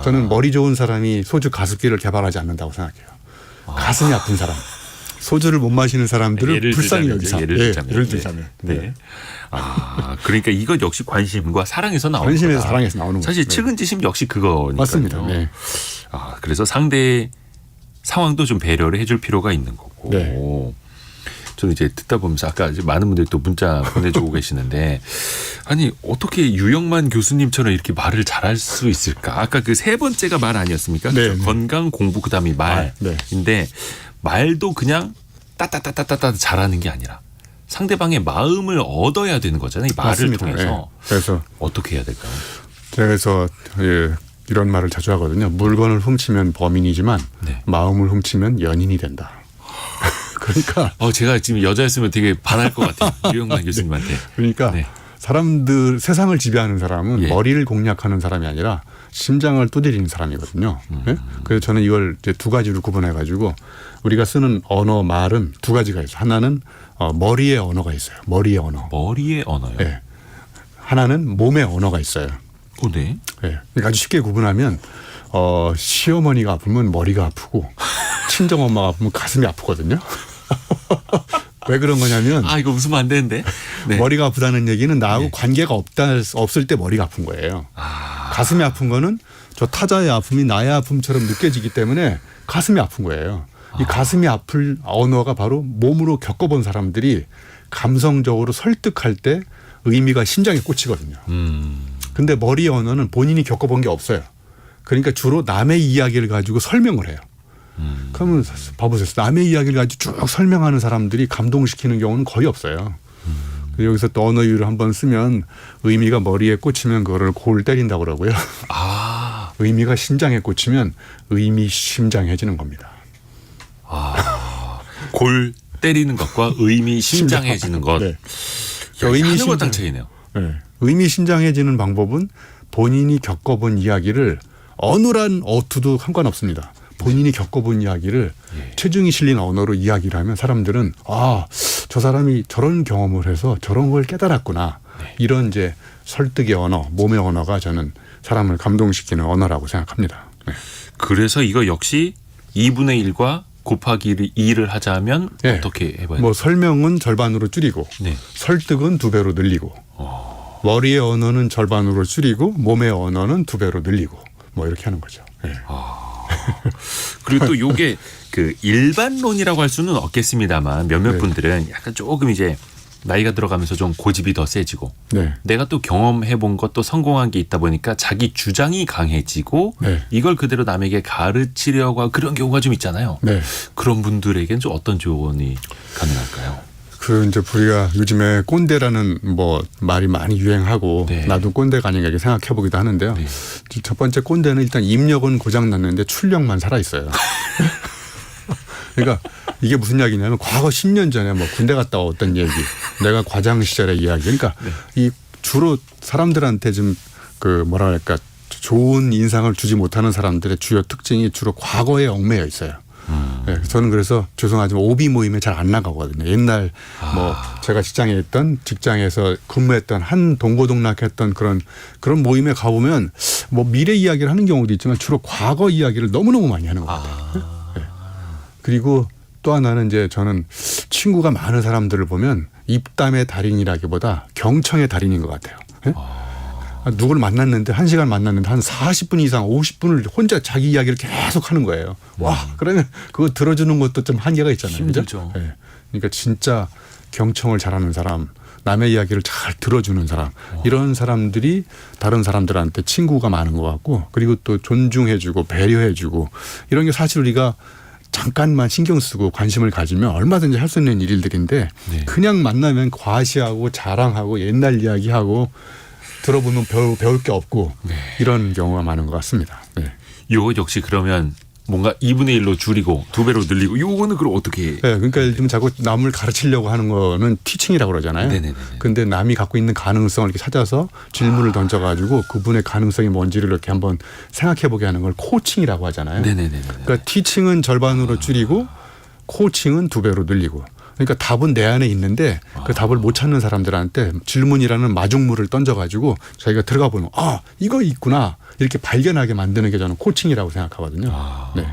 저는 머리 좋은 사람이 소주 가습기를 개발하지 않는다고 생각해요. 가슴이 아픈 사람. 소주를 못 마시는 사람들을 불쌍히 여기서. 예를 들자면. 네. 그러니까 이건 역시 관심과 사랑에서 나오는 관심에서 거다. 사랑에서 나오는 거죠. 사실 측은지심 역시 그거니까요. 맞습니다. 네. 그래서 상대의 상황도 좀 배려를 해줄 필요가 있는 거고. 네. 저는 이제 듣다 보면서 아까 이제 많은 분들이 또 문자 보내주고 계시는데 아니 어떻게 유영만 교수님처럼 이렇게 말을 잘할 수 있을까? 아까 그 세 번째가 말 아니었습니까? 네. 건강, 공부, 그다음이 말인데 네. 말도 그냥 따따따따따따 잘하는 게 아니라 상대방의 마음을 얻어야 되는 거잖아요. 이 말을 맞습니다. 통해서. 네. 그래서 어떻게 해야 될까요? 그래서 이런 말을 자주 하거든요. 물건을 훔치면 범인이지만 네. 마음을 훔치면 연인이 된다. 그러니까 제가 지금 여자였으면 되게 반할 것 같아요. 유영만 교수님한테. 그러니까 네. 사람들 세상을 지배하는 사람은 예. 머리를 공략하는 사람이 아니라 심장을 두드리는 사람이거든요. 네? 그래서 저는 이걸 이제 두 가지로 구분해 가지고 우리가 쓰는 언어 말은 두 가지가 있어요. 하나는 머리의 언어가 있어요. 머리의 언어. 머리의 언어요. 네. 하나는 몸의 언어가 있어요. 네. 네. 그러니까 아주 쉽게 구분하면 시어머니가 아프면 머리가 아프고 친정 엄마가 아프면 가슴이 아프거든요. 왜 그런 거냐면 이거 웃으면 안 되는데. 네. 머리가 아프다는 얘기는 나하고 관계가 없을 때 머리가 아픈 거예요. 가슴이 아픈 거는 저 타자의 아픔이 나의 아픔처럼 느껴지기 때문에 가슴이 아픈 거예요. 이 가슴이 아플 언어가 바로 몸으로 겪어본 사람들이 감성적으로 설득할 때 의미가 심장에 꽂히거든요. 근데 머리의 언어는 본인이 겪어본 게 없어요. 그러니까 주로 남의 이야기를 가지고 설명을 해요. 그러면 봐보세요. 남의 이야기를 가지고 쭉 설명하는 사람들이 감동시키는 경우는 거의 없어요. 여기서 또 언어 유를 한번 쓰면 의미가 머리에 꽂히면 그거를 골 때린다고 그러고요. 의미가 심장에 꽂히면 의미 심장해지는 겁니다. 골 때리는 것과 의미 심장해지는 것. 네. 의미 심장 차이네요. 네. 의미 심장해지는 방법은 본인이 겪어본 이야기를 어느란 어투도 상관없습니다. 본인이 겪어본 이야기를 체중이 실린 언어로 이야기를 하면 사람들은 저 사람이 저런 경험을 해서 저런 걸 깨달았구나. 이런 이제 설득의 언어, 몸의 언어가 저는 사람을 감동시키는 언어라고 생각합니다. 네. 그래서 이거 역시 2분의 1과 곱하기 2를 하자면 네. 어떻게 해봐요? 설명은 절반으로 줄이고 네. 설득은 2배로 늘리고 머리의 언어는 절반으로 줄이고 몸의 언어는 2배로 늘리고 이렇게 하는 거죠. 네. 그리고 또 요게 그 일반론이라고 할 수는 없겠습니다만 몇몇 네. 분들은 약간 조금 이제 나이가 들어가면서 좀 고집이 더 세지고 네. 내가 또 경험해 본 것도 성공한 게 있다 보니까 자기 주장이 강해지고 네. 이걸 그대로 남에게 가르치려고 하고 그런 경우가 좀 있잖아요. 네. 그런 분들에겐 좀 어떤 조언이 가능할까요? 이제 우리가 요즘에 꼰대라는 말이 많이 유행하고 네. 나도 꼰대가 아닌가 이렇게 생각해 보기도 하는데요. 네. 첫 번째 꼰대는 일단 입력은 고장 났는데 출력만 살아 있어요. 그러니까 이게 무슨 이야기냐면 과거 10년 전에 군대 갔다 왔던 얘기, 내가 과장 시절의 이야기. 그러니까 이 주로 사람들한테 좀 좋은 인상을 주지 못하는 사람들의 주요 특징이 주로 과거에 얽매여 있어요. 네, 저는 그래서 죄송하지만 오비 모임에 잘 안 나가거든요. 옛날 제가 직장에서 근무했던 한 동고동락했던 그런 모임에 가보면 미래 이야기를 하는 경우도 있지만 주로 과거 이야기를 너무너무 많이 하는 것 같아요. 네. 그리고 또 하나는 이제 저는 친구가 많은 사람들을 보면 입담의 달인이라기보다 경청의 달인인 것 같아요. 네? 누구를 만났는데 1시간 만났는데 한 40분 이상 50분을 혼자 자기 이야기를 계속 하는 거예요. 그러면 그거 들어주는 것도 좀 한계가 있잖아요. 힘들죠. 네. 그러니까 진짜 경청을 잘하는 사람, 남의 이야기를 잘 들어주는 사람, 이런 사람들이 다른 사람들한테 친구가 많은 것 같고, 그리고 또 존중해주고 배려해주고 이런 게 사실 우리가 잠깐만 신경 쓰고 관심을 가지면 얼마든지 할 수 있는 일들인데 네. 그냥 만나면 과시하고 자랑하고 옛날 이야기하고 들어보면 배울 게 없고 이런 경우가 많은 것 같습니다. 네. 요거 역시 그러면 뭔가 2분의 1로 줄이고 2배로 늘리고 요거는 그럼 어떻게? 네, 그러니까 예를 들면 자꾸 남을 가르치려고 하는 거는 티칭이라고 그러잖아요. 네네네. 근데 남이 갖고 있는 가능성을 이렇게 찾아서 질문을 던져가지고 그분의 가능성이 뭔지를 이렇게 한번 생각해보게 하는 걸 코칭이라고 하잖아요. 네네네. 그러니까 티칭은 절반으로 줄이고 코칭은 2배로 늘리고. 그러니까 답은 내 안에 있는데 그 답을 못 찾는 사람들한테 질문이라는 마중물을 던져가지고 저희가 들어가 보면 이거 있구나 이렇게 발견하게 만드는 게 저는 코칭이라고 생각하거든요. 네.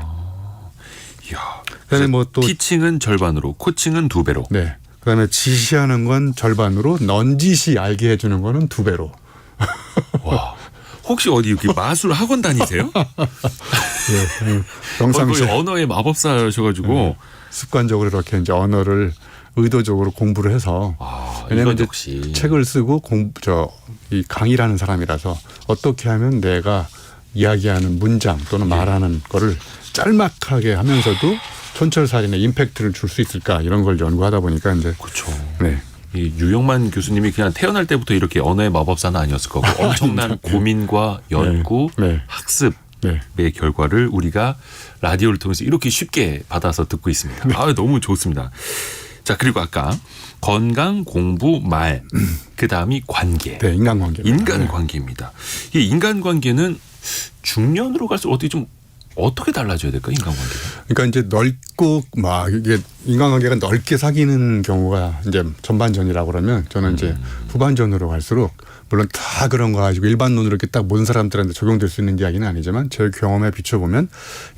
이야. 그다음에 또 티칭은 절반으로, 코칭은 2배로. 네. 그다음에 지시하는 건 절반으로, 넌지시 알게 해주는 거는 2배로. 와. 혹시 어디 이렇게 마술 학원 다니세요? 네. 평상시 거의 언어의 마법사셔가지고 습관적으로 이렇게 이제 언어를 의도적으로 공부를 해서 왜냐하면 이건 이제 역시 책을 쓰고 이 강의라는 사람이라서 어떻게 하면 내가 이야기하는 문장 또는 말하는 거를 짤막하게 하면서도 촌철살인의 임팩트를 줄 수 있을까 이런 걸 연구하다 보니까 이제 그렇죠. 네. 이 유영만 교수님이 그냥 태어날 때부터 이렇게 언어의 마법사는 아니었을 거고 엄청난 고민과 연구, 네. 학습의 네. 결과를 우리가 라디오를 통해서 이렇게 쉽게 받아서 듣고 있습니다. 너무 좋습니다. 자, 그리고 아까 건강, 공부, 말, 그다음이 관계. 네, 인간관계입니다. 이 인간관계는 중년으로 갈수록 어떻게 달라져야 될까, 인간관계가? 그러니까 이제 넓고 막 이게 인간관계가 넓게 사귀는 경우가 이제 전반전이라고 그러면 저는 이제 후반전으로 갈수록 물론 다 그런 거 가지고 일반론으로 이렇게 딱 모든 사람들한테 적용될 수 있는 이야기는 아니지만 제 경험에 비춰보면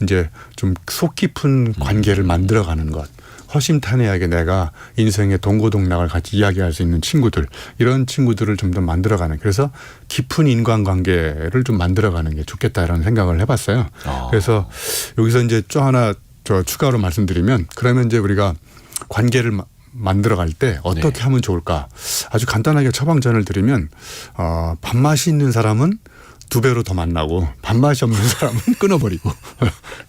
이제 좀 속 깊은 관계를 만들어가는 것. 허심탄회하게 내가 인생의 동고동락을 같이 이야기할 수 있는 친구들 이런 친구들을 좀 더 만들어가는 그래서 깊은 인간관계를 좀 만들어가는 게 좋겠다라는 생각을 해봤어요. 그래서 여기서 이제 또 하나 추가로 말씀드리면 그러면 이제 우리가 관계를 만들어갈 때 어떻게 하면 좋을까 아주 간단하게 처방전을 드리면 밥맛이 있는 사람은 2배로 더 만나고 밥맛이 없는 사람은 끊어버리고.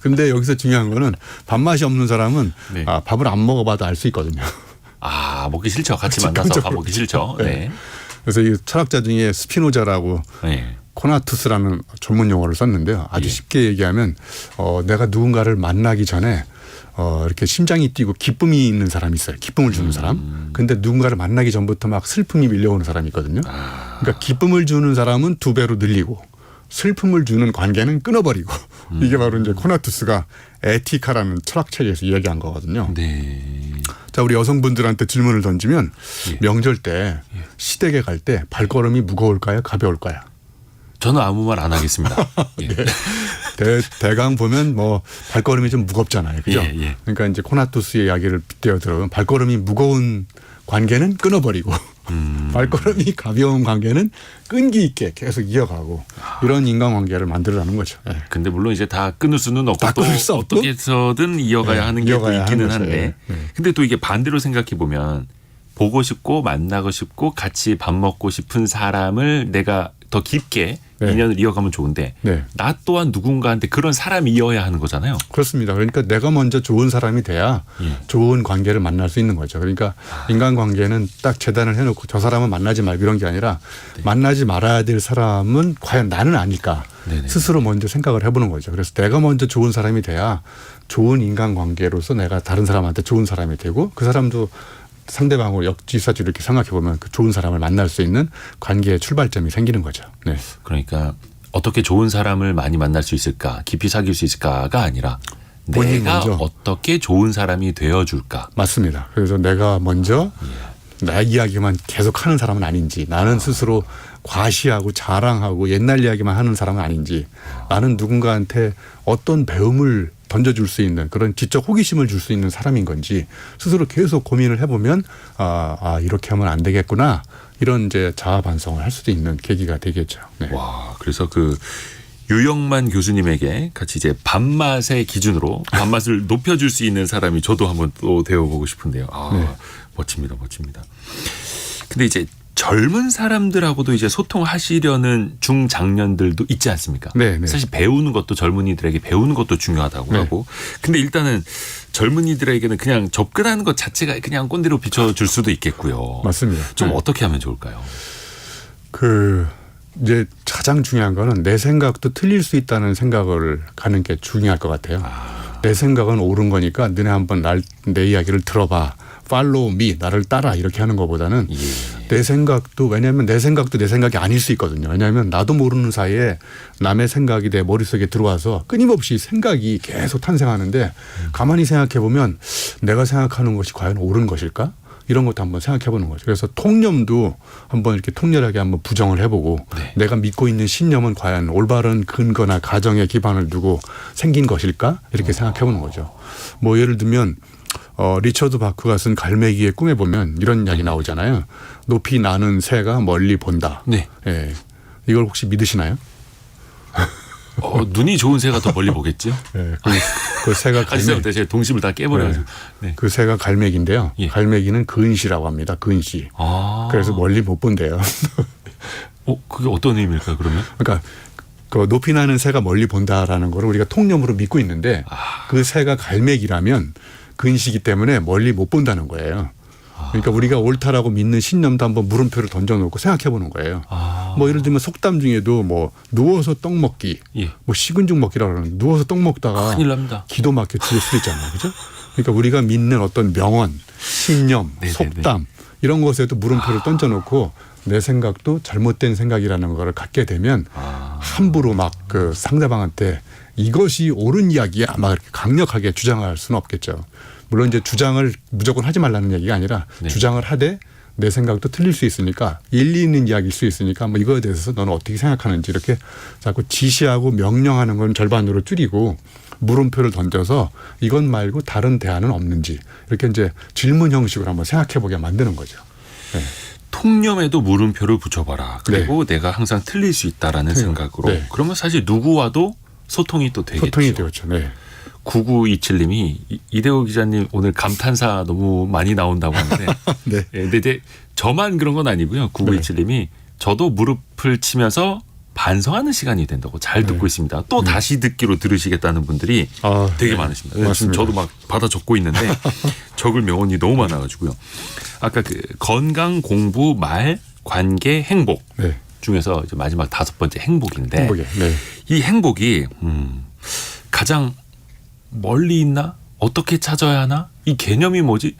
근데 여기서 중요한 거는 밥맛이 없는 사람은 네. 밥을 안 먹어봐도 알 수 있거든요. 먹기 싫죠. 같이 만나서 밥 먹기 싫죠. 네. 그래서 이 철학자 중에 스피노자라고 네. 코나투스라는 전문 용어를 썼는데요. 아주 쉽게 얘기하면 내가 누군가를 만나기 전에 이렇게 심장이 뛰고 기쁨이 있는 사람이 있어요. 기쁨을 주는 사람. 근데 누군가를 만나기 전부터 막 슬픔이 밀려오는 사람이 있거든요. 그러니까 기쁨을 주는 사람은 2배로 늘리고 슬픔을 주는 관계는 끊어버리고 이게 바로 이제 코나투스가 에티카라는 철학책에서 이야기한 거거든요. 네. 자, 우리 여성분들한테 질문을 던지면 명절 때 시댁에 갈 때 발걸음이 무거울까요? 가벼울까요? 저는 아무 말 안 하겠습니다. 예. 네. 대강 보면 뭐 발걸음이 좀 무겁잖아요. 그죠? 예. 그러니까 이제 코나투스의 이야기를 빗대어 들어보면 발걸음이 무거운 관계는 끊어버리고 발걸음이 가벼운 관계는 끈기 있게 계속 이어가고 이런 인간관계를 만들어가는 거죠. 네. 근데 물론 이제 다 끊을 수는 없고 다 또 끊을 수 없고. 어떻게 해서든 이어가야 하는 게 또 이어가야 있기는 하는 거죠. 한데 네. 근데 또 이게 반대로 생각해 보면 보고 싶고 만나고 싶고 같이 밥 먹고 싶은 사람을 내가 더 깊게 네. 인연을 이어가면 좋은데 네. 나 또한 누군가한테 그런 사람이 이어야 하는 거잖아요. 그렇습니다. 그러니까 내가 먼저 좋은 사람이 돼야 좋은 관계를 만날 수 있는 거죠. 그러니까 인간관계는 딱 재단을 해놓고 저 사람은 만나지 말고 이런 게 아니라 만나지 말아야 될 사람은 과연 나는 아닐까 네네. 스스로 먼저 생각을 해보는 거죠. 그래서 내가 먼저 좋은 사람이 돼야 좋은 인간관계로서 내가 다른 사람한테 좋은 사람이 되고 그 사람도 상대방을 역지사지로 이렇게 생각해 보면 그 좋은 사람을 만날 수 있는 관계의 출발점이 생기는 거죠. 네. 그러니까 어떻게 좋은 사람을 많이 만날 수 있을까 깊이 사귈 수 있을까가 아니라 본인이 내가 먼저. 어떻게 좋은 사람이 되어줄까. 맞습니다. 그래서 내가 먼저 내 이야기만 계속 하는 사람은 아닌지 나는 스스로 과시하고 자랑하고 옛날 이야기만 하는 사람은 아닌지 나는 누군가한테 어떤 배움을 던져줄 수 있는 그런 지적 호기심을 줄 수 있는 사람인 건지 스스로 계속 고민을 해보면 이렇게 하면 안 되겠구나 이런 이제 자아 반성을 할 수도 있는 계기가 되겠죠. 네. 와, 그래서 그 유영만 교수님에게 같이 이제 밥맛의 기준으로 밥맛을 높여줄 수 있는 사람이 저도 한번 또 되어보고 싶은데요. 네. 멋집니다. 근데 이제 젊은 사람들하고도 이제 소통하시려는 중장년들도 있지 않습니까? 네. 사실 배우는 것도 젊은이들에게 배우는 것도 중요하다고 네. 하고. 근데 일단은 젊은이들에게는 그냥 접근하는 것 자체가 그냥 꼰대로 비춰줄 수도 있겠고요. 맞습니다. 좀 네. 어떻게 하면 좋을까요? 이제 가장 중요한 거는 내 생각도 틀릴 수 있다는 생각을 가는 게 중요할 것 같아요. 내 생각은 옳은 거니까 너네 한번 내 이야기를 들어봐. 팔로우 미 나를 따라 이렇게 하는 것보다는 내 생각도 왜냐하면 내 생각도 내 생각이 아닐 수 있거든요. 왜냐하면 나도 모르는 사이에 남의 생각이 내 머릿속에 들어와서 끊임없이 생각이 계속 탄생하는데 가만히 생각해 보면 내가 생각하는 것이 과연 옳은 것일까? 이런 것도 한번 생각해 보는 거죠. 그래서 통념도 한번 이렇게 통렬하게 한번 부정을 해보고 내가 믿고 있는 신념은 과연 올바른 근거나 가정에 기반을 두고 생긴 것일까? 이렇게 생각해 보는 거죠. 뭐 예를 들면 리처드 바크가 쓴 갈매기의 꿈에 보면 이런 이야기 나오잖아요. 높이 나는 새가 멀리 본다. 네. 예. 이걸 혹시 믿으시나요? 눈이 좋은 새가 더 멀리 보겠죠? 네, 그 새가 가시죠. 제가 동심을 다 깨버려가지고. 네. 그 새가 갈매기인데요. 예. 갈매기는 근시라고 합니다. 근시. 아. 그래서 멀리 못 본대요. 그게 어떤 의미일까요, 그러면? 그러니까 그 높이 나는 새가 멀리 본다라는 거를 우리가 통념으로 믿고 있는데 그 새가 갈매기라면 근시기 때문에 멀리 못 본다는 거예요. 그러니까 우리가 옳다라고 믿는 신념도 한번 물음표를 던져놓고 생각해 보는 거예요. 뭐 예를 들면 속담 중에도 뭐 누워서 떡 먹기, 예. 뭐 식은 죽 먹기라고 그러는 누워서 떡 먹다가 큰일 납니다. 기도 막혀 죽을 수도 있잖아요. 그죠? 그러니까 우리가 믿는 어떤 명언, 신념, 네네네. 속담 이런 것에도 물음표를 던져놓고 내 생각도 잘못된 생각이라는 걸 갖게 되면 함부로 막 그 상대방한테 이것이 옳은 이야기야 막 이렇게 강력하게 주장할 수는 없겠죠. 물론 이제 주장을 무조건 하지 말라는 얘기가 아니라 네. 주장을 하되 내 생각도 틀릴 수 있으니까 일리 있는 이야기일 수 있으니까 뭐 이거에 대해서 너는 어떻게 생각하는지 이렇게 자꾸 지시하고 명령하는 건 절반으로 줄이고 물음표를 던져서 이건 말고 다른 대안은 없는지 이렇게 이제 질문 형식으로 한번 생각해 보게 만드는 거죠. 네. 통념에도 물음표를 붙여봐라. 그리고 내가 항상 틀릴 수 있다라는 생각으로. 네. 그러면 사실 누구와도 소통이 또 되겠죠. 소통이 되었죠. 네. 9927님이 이대호 기자님 오늘 감탄사 너무 많이 나온다고 하는데 네. 예, 근데 이제 저만 그런 건 아니고요. 9927님이 저도 무릎을 치면서 반성하는 시간이 된다고 잘 듣고 있습니다. 또 다시 듣기로 들으시겠다는 분들이 되게 네. 많으십니다. 지금 맞습니다. 저도 막 받아 적고 있는데 적을 명언이 너무 많아가지고요. 아까 그 건강, 공부, 말, 관계, 행복 네. 중에서 이제 마지막 5번째 행복인데 행복에. 네. 이 행복이 가장 멀리 있나? 어떻게 찾아야 하나? 이 개념이 뭐지?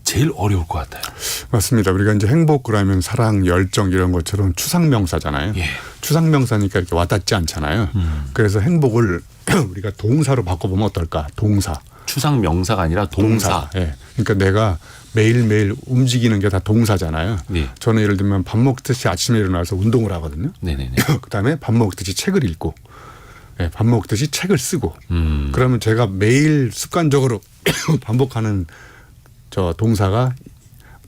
제일 어려울 것 같아요. 맞습니다. 우리가 이제 행복 그러면 사랑, 열정 이런 것처럼 추상명사잖아요. 예. 추상명사니까 이렇게 와닿지 않잖아요. 그래서 행복을 우리가 동사로 바꿔보면 어떨까? 동사. 추상 명사가 아니라 동사. 예. 그러니까 내가 매일매일 움직이는 게 다 동사잖아요. 네. 저는 예를 들면 밥 먹듯이 아침에 일어나서 운동을 하거든요. 네네네. 그다음에 밥 먹듯이 책을 읽고 예, 밥 먹듯이 책을 쓰고 그러면 제가 매일 습관적으로 반복하는 저 동사가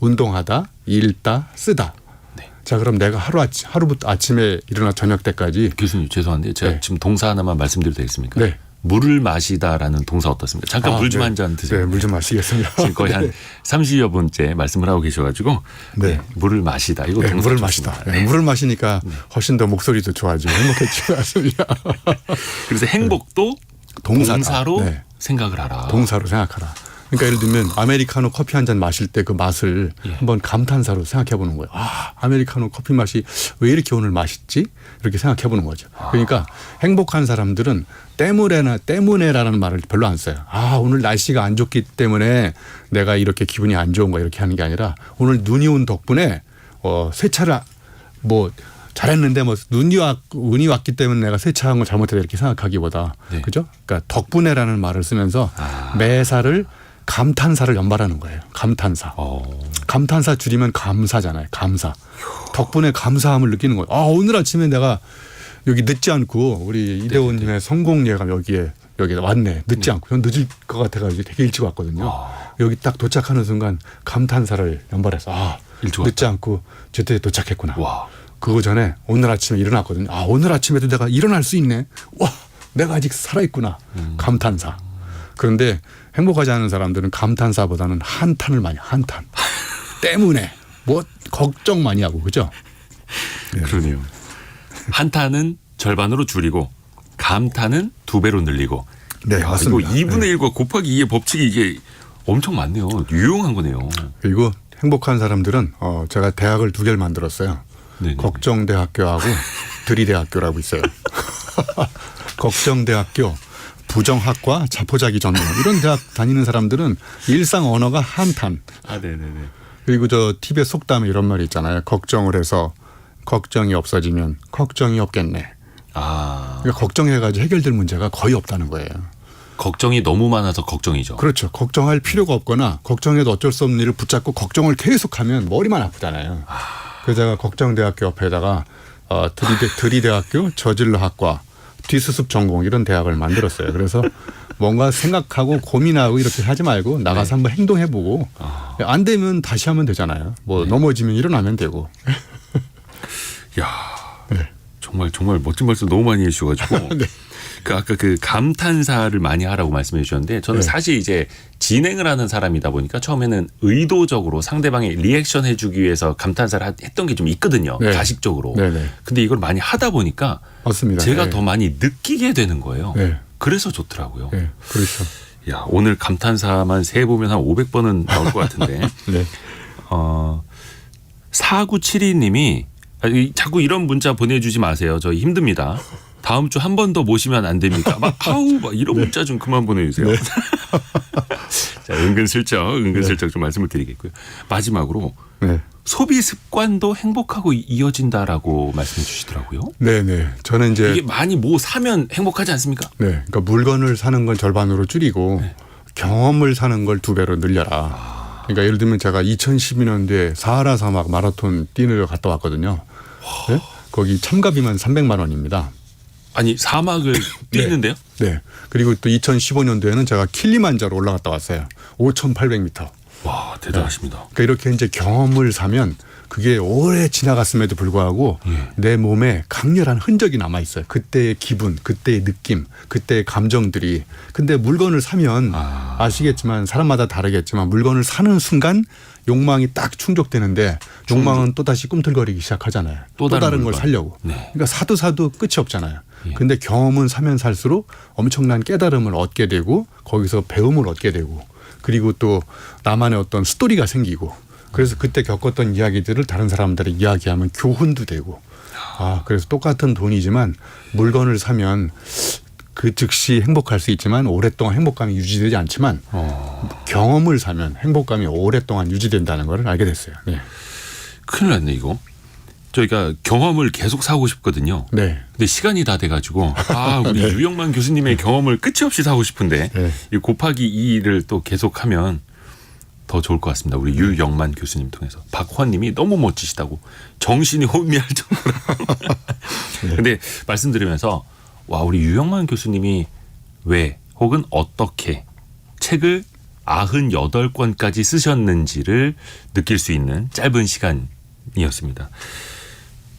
운동하다, 읽다, 쓰다. 네. 자 그럼 내가 하루부터 아침에 일어나 저녁 때까지 교수님 죄송한데 제가 네. 지금 동사 하나만 말씀드려도 되겠습니까? 네. 물을 마시다라는 동사 어떻습니까? 잠깐 물 좀 한 잔 드세요. 네, 물 좀 마시겠습니다. 지금 거의 한 30여 분째 말씀을 하고 계셔가지고 네. 물을 마시다. 이거 네, 동사 물을 좋습니다. 마시다. 네, 물을 마시니까 훨씬 더 목소리도 좋아지고 행복해지는 것 같습니다. 그래서 행복도 동사다. 동사로 네. 생각을 하라. 동사로 생각하라. 그러니까 예를 들면 아메리카노 커피 한 잔 마실 때 그 맛을 예. 한번 감탄사로 생각해 보는 거예요. 아, 아메리카노 커피 맛이 왜 이렇게 오늘 맛있지? 이렇게 생각해 보는 거죠. 그러니까 행복한 사람들은 때문에라는 말을 별로 안 써요. 아, 오늘 날씨가 안 좋기 때문에 내가 이렇게 기분이 안 좋은 거 이렇게 하는 게 아니라 오늘 눈이 온 덕분에 세차를 뭐 잘했는데 뭐 운이 왔기 때문에 내가 세차한 걸 잘못했다 이렇게 생각하기보다 네. 그죠? 그러니까 덕분에라는 말을 쓰면서 매사를 감탄사를 연발하는 거예요. 감탄사. 감탄사 줄이면 감사잖아요. 감사. 덕분에 감사함을 느끼는 거예요. 아, 오늘 아침에 내가 여기 늦지 않고 우리 이대호님의 성공예감 여기 왔네. 늦지 않고. 전 늦을 것 같아가지고 되게 일찍 왔거든요. 여기 딱 도착하는 순간 감탄사를 연발해서 아, 일찍 늦지 않고 제때 도착했구나. 와. 그거 전에 오늘 아침에 일어났거든요. 아, 오늘 아침에도 내가 일어날 수 있네. 와, 내가 아직 살아있구나. 감탄사. 그런데 행복하지 않은 사람들은 감탄사보다는 한탄을 많이 한탄. 때문에 뭐 걱정 많이 하고 그죠? 네. 그러네요. 한탄은 절반으로 줄이고 감탄은 2배로 늘리고. 네, 야, 맞습니다. 이거 2분의 1과 곱하기 2의 법칙이 이게 엄청 많네요. 유용한 거네요. 그리고 행복한 사람들은 제가 대학을 2개를 만들었어요. 네네. 걱정대학교하고 들이대학교라고 있어요. 걱정대학교, 부정학과, 자포자기 전문 이런 대학 다니는 사람들은 일상 언어가 한탄. 아, 네네네. 그리고 저 TV에 속담에 이런 말이 있잖아요. 걱정을 해서 걱정이 없어지면 걱정이 없겠네. 아, 그러니까 걱정해가지고 해결될 문제가 거의 없다는 거예요. 걱정이 너무 많아서 걱정이죠. 그렇죠. 걱정할 필요가 없거나 걱정해도 어쩔 수 없는 일을 붙잡고 걱정을 계속하면 머리만 아프잖아요. 그래서 제가 걱정대학교 옆에다가 들이대학교 저질러학과 뒤수습 전공 이런 대학을 만들었어요. 그래서 뭔가 생각하고 고민하고 이렇게 하지 말고 나가서 한번 행동해보고 안 되면 다시 하면 되잖아요. 뭐 넘어지면 일어나면 되고. 야, 네. 정말 멋진 말씀 너무 많이 해주셔가지고 네. 그 아까 그 감탄사를 많이 하라고 말씀해 주셨는데 저는 네. 사실 이제 진행을 하는 사람이다 보니까 처음에는 의도적으로 상대방의 리액션 해주기 위해서 감탄사를 했던 게 좀 있거든요. 네. 가식적으로. 네네. 근데 이걸 많이 하다 보니까 맞습니다. 제가 네. 더 많이 느끼게 되는 거예요. 네. 그래서 좋더라고요. 네. 그렇죠. 야, 오늘 감탄사만 세 보면 한 500번은 나올 것 같은데. 네. 4972님이 자꾸 이런 문자 보내주지 마세요. 저희 힘듭니다. 다음 주 한 번 더 모시면 안 됩니까? 막 아우 막 이런 문자 좀 그만 보내주세요. 자, 은근슬쩍 좀 말씀을 드리겠고요. 마지막으로 네. 소비 습관도 행복하고 이어진다라고 말씀해 주시더라고요. 네네. 저는 이제 이게 많이 뭐 사면 행복하지 않습니까? 네. 그러니까 물건을 사는 건 절반으로 줄이고 네. 경험을 사는 걸 2배로 늘려라. 그러니까 예를 들면 제가 2012년도에 사하라 사막 마라톤 뛰는 갔다 왔거든요. 네? 거기 참가비만 300만 원입니다. 아니 사막을 뛰는데요? 네. 그리고 또 2015년도에는 제가 킬리만자로 올라갔다 왔어요. 5,800m. 와 대단하십니다. 그러니까 이렇게 이제 경험을 사면 그게 오래 지나갔음에도 불구하고 내 몸에 강렬한 흔적이 남아 있어요. 그때의 기분, 그때의 느낌, 그때의 감정들이. 근데 물건을 사면 아시겠지만 사람마다 다르겠지만 물건을 사는 순간 욕망이 딱 충족되는데 욕망은 또 다시 꿈틀거리기 시작하잖아요. 또 다른 걸 물건. 사려고. 네. 그러니까 사도 끝이 없잖아요. 근데 경험은 사면 살수록 엄청난 깨달음을 얻게 되고 거기서 배움을 얻게 되고 그리고 또 나만의 어떤 스토리가 생기고 그래서 그때 겪었던 이야기들을 다른 사람들이 이야기하면 교훈도 되고 그래서 똑같은 돈이지만 물건을 사면 그 즉시 행복할 수 있지만 오랫동안 행복감이 유지되지 않지만 경험을 사면 행복감이 오랫동안 유지된다는 걸 알게 됐어요. 네. 큰일 났네 이거. 저희가 경험을 계속 사고 싶거든요. 네. 근데 시간이 다 돼가지고 우리 유영만 교수님의 경험을 끝이 없이 사고 싶은데 네. 이 곱하기 2를 또 계속하면 더 좋을 것 같습니다. 우리 유영만 교수님 통해서. 박헌님이 너무 멋지시다고 정신이 혼미할 정도로. 근데 말씀드리면서 와 우리 유영만 교수님이 왜 혹은 어떻게 책을 98권까지 쓰셨는지를 느낄 수 있는 짧은 시간이었습니다.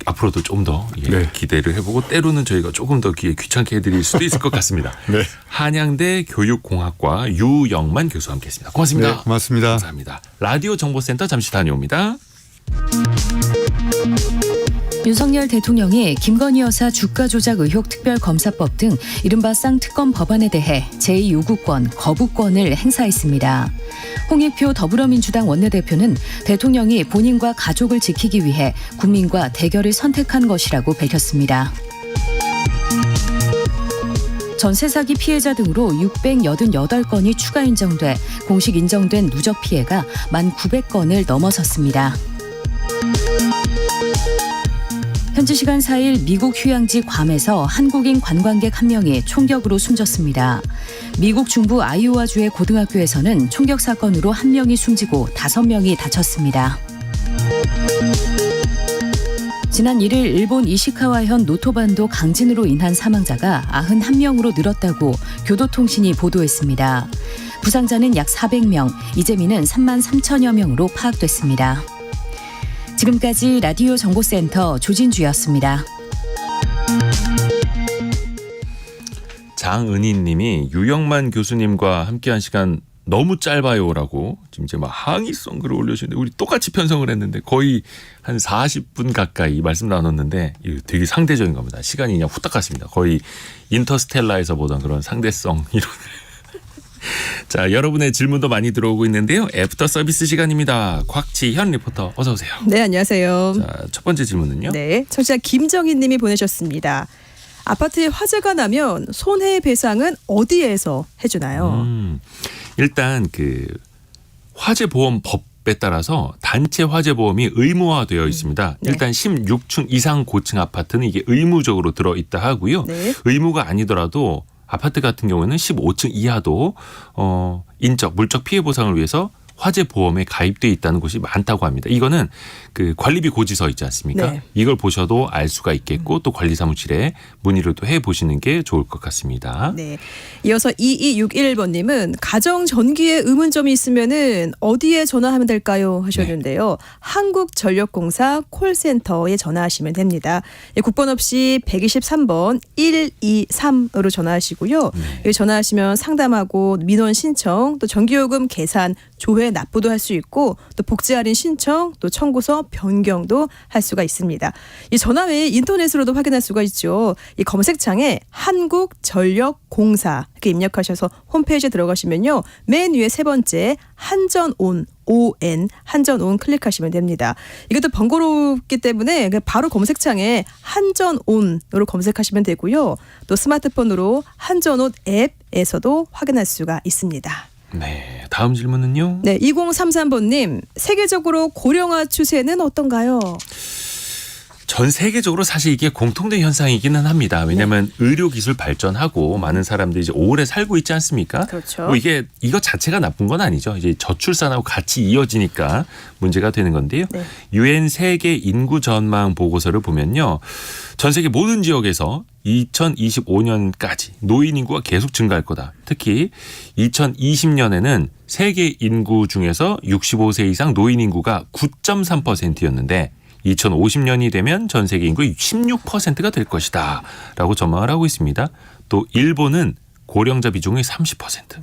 앞으로도 좀 더 네. 기대를 해보고 때로는 저희가 조금 더 귀찮게 해드릴 수도 있을 것 같습니다. 네. 한양대 교육공학과 유영만 교수와 함께했습니다. 고맙습니다. 네, 고맙습니다. 감사합니다. 라디오 정보센터 잠시 다녀옵니다. 윤석열 대통령이 김건희 여사 주가 조작 의혹 특별검사법 등 이른바 쌍특검 법안에 대해 제2요구권, 거부권을 행사했습니다. 홍익표 더불어민주당 원내대표는 대통령이 본인과 가족을 지키기 위해 국민과 대결을 선택한 것이라고 밝혔습니다. 전세 사기 피해자 등으로 688건이 추가 인정돼 공식 인정된 누적 피해가 1,900건을 넘어섰습니다. 현지 시간 4일 미국 휴양지 괌에서 한국인 관광객 1명이 총격으로 숨졌습니다. 미국 중부 아이오와주의 고등학교에서는 총격 사건으로 1명이 숨지고 5명이 다쳤습니다. 지난 1일 일본 이시카와현 노토반도 강진으로 인한 사망자가 91명으로 늘었다고 교도통신이 보도했습니다. 부상자는 약 400명, 이재민은 3만 3천여 명으로 파악됐습니다. 지금까지 라디오 정보센터 조진주였습니다. 장은희 님이 유영만 교수님과 함께한 시간 너무 짧아요라고 지금 이제 막 항의성 글을 올려주시는데 우리 똑같이 편성을 했는데 거의 한 40분 가까이 말씀 나눴는데 이거 되게 상대적인 겁니다. 시간이 그냥 후딱 갔습니다. 거의 인터스텔라에서 보던 그런 상대성 이런. 자, 여러분의 질문도 많이 들어오고 있는데요. 애프터 서비스 시간입니다. 곽지현 리포터 어서 오세요. 네, 안녕하세요. 자, 첫 번째 질문은요. 네, 청취자 김정희 님이 보내셨습니다. 아파트에 화재가 나면 손해배상은 어디에서 해주나요? 일단 그 화재보험법에 따라서 단체 화재보험이 의무화되어 있습니다. 네. 일단 16층 이상 고층 아파트는 이게 의무적으로 들어있다 하고요. 네. 의무가 아니더라도 아파트 같은 경우에는 15층 이하도 인적, 물적 피해 보상을 위해서 화재 보험에 가입돼 있다는 곳이 많다고 합니다. 이거는 그 관리비 고지서 있지 않습니까? 네. 이걸 보셔도 알 수가 있겠고 또 관리사무실에 문의를 또 해보시는 게 좋을 것 같습니다. 네. 이어서 2261번님은 가정 전기에 의문점이 있으면은 어디에 전화하면 될까요? 하셨는데요. 한국전력공사 콜센터에 전화하시면 됩니다. 예, 국번 없이 123번 123으로 전화하시고요. 여기 전화하시면 상담하고 민원 신청, 또 전기요금 계산, 조회 납부도 할 수 있고 또 복지 할인 신청, 또 청구서 변경도 할 수가 있습니다. 이 전화 외에 인터넷으로도 확인할 수가 있죠. 이 검색창에 한국전력공사 이렇게 입력하셔서 홈페이지에 들어가시면요. 맨 위에 세 번째 한전온 ON 한전온 클릭하시면 됩니다. 이것도 번거롭기 때문에 바로 검색창에 한전온으로 검색하시면 되고요. 또 스마트폰으로 한전온 앱에서도 확인할 수가 있습니다. 네, 다음 질문은요. 네, 2033번님 세계적으로 고령화 추세는 어떤가요? 전 세계적으로 사실 이게 공통된 현상이기는 합니다. 왜냐하면 의료기술 발전하고 많은 사람들이 이제 오래 살고 있지 않습니까? 그렇죠. 뭐 이게 이거 자체가 나쁜 건 아니죠. 이제 저출산하고 같이 이어지니까 문제가 되는 건데요. 네. 유엔 세계 인구 전망 보고서를 보면요. 전 세계 모든 지역에서 2025년까지 노인 인구가 계속 증가할 거다. 특히 2020년에는 세계 인구 중에서 65세 이상 노인 인구가 9.3%였는데 2050년이 되면 전 세계 인구의 16%가 될 것이다 라고 전망을 하고 있습니다. 또 일본은 고령자 비중이 30%,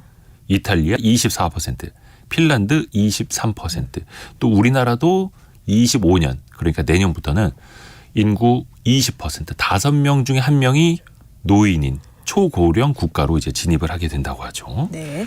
이탈리아 24%, 핀란드 23%, 또 우리나라도 25년 그러니까 내년부터는 인구 20% 5명 중에 1명이 노인인 초고령 국가로 이제 진입을 하게 된다고 하죠. 네.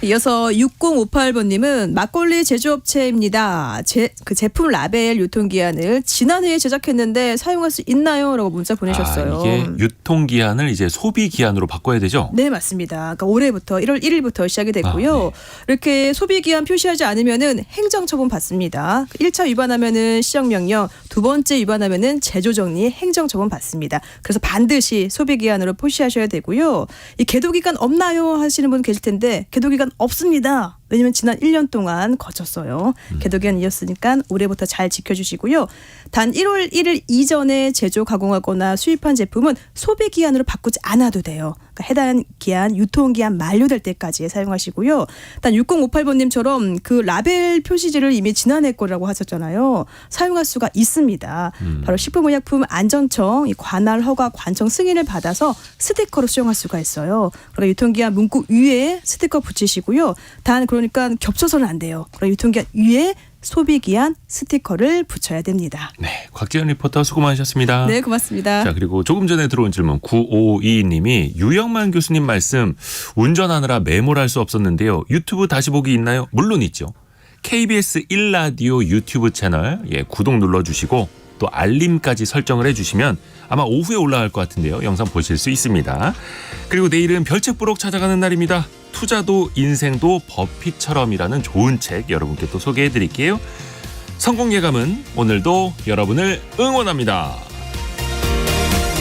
이어서 6058번님은 막걸리 제조업체입니다. 그 제품 라벨 유통기한을 지난해에 제작했는데 사용할 수 있나요? 라고 문자 보내셨어요. 이게 유통기한을 이제 소비기한으로 바꿔야 되죠? 네, 맞습니다. 그러니까 올해부터 1월 1일부터 시작이 됐고요. 이렇게 소비기한 표시하지 않으면은 행정처분 받습니다. 1차 위반하면은 시정명령, 두 번째 위반하면은 제조정리 행정처분 받습니다. 그래서 반드시 소비기한으로 표시하셔야 되고요. 이 계도기간 없나요? 하시는 분 계실 텐데 계도기간 없습니다. 왜냐하면 지난 1년 동안 거쳤어요. 계도기한이었으니까 올해부터 잘 지켜주시고요. 단 1월 1일 이전에 제조 가공하거나 수입한 제품은 소비기한으로 바꾸지 않아도 돼요. 그러니까 해당 기한, 유통기한 만료될 때까지 사용하시고요. 단 6058번님처럼 그 라벨 표시지를 이미 지난해 거라고 하셨잖아요. 사용할 수가 있습니다. 바로 식품의약품안전청 관할 허가 관청 승인을 받아서 스티커로 수정할 수가 있어요. 그러니까 유통기한 문구 위에 스티커 붙이시고요. 단 그러니까 겹쳐서는 안 돼요. 그러니까 유통기한 위에 소비기한 스티커를 붙여야 됩니다. 네, 곽지연 리포터 수고 많으셨습니다. 네, 고맙습니다. 자, 그리고 조금 전에 들어온 질문 9522님이 유영만 교수님 말씀 운전하느라 메모를 할 수 없었는데요. 유튜브 다시 보기 있나요? 물론 있죠. KBS 1라디오 유튜브 채널 구독 눌러주시고 또 알림까지 설정을 해주시면 아마 오후에 올라갈 것 같은데요. 영상 보실 수 있습니다. 그리고 내일은 별책부록 찾아가는 날입니다. 투자도 인생도 버핏처럼이라는 좋은 책 여러분께 또 소개해드릴게요. 성공 예감은 오늘도 여러분을 응원합니다.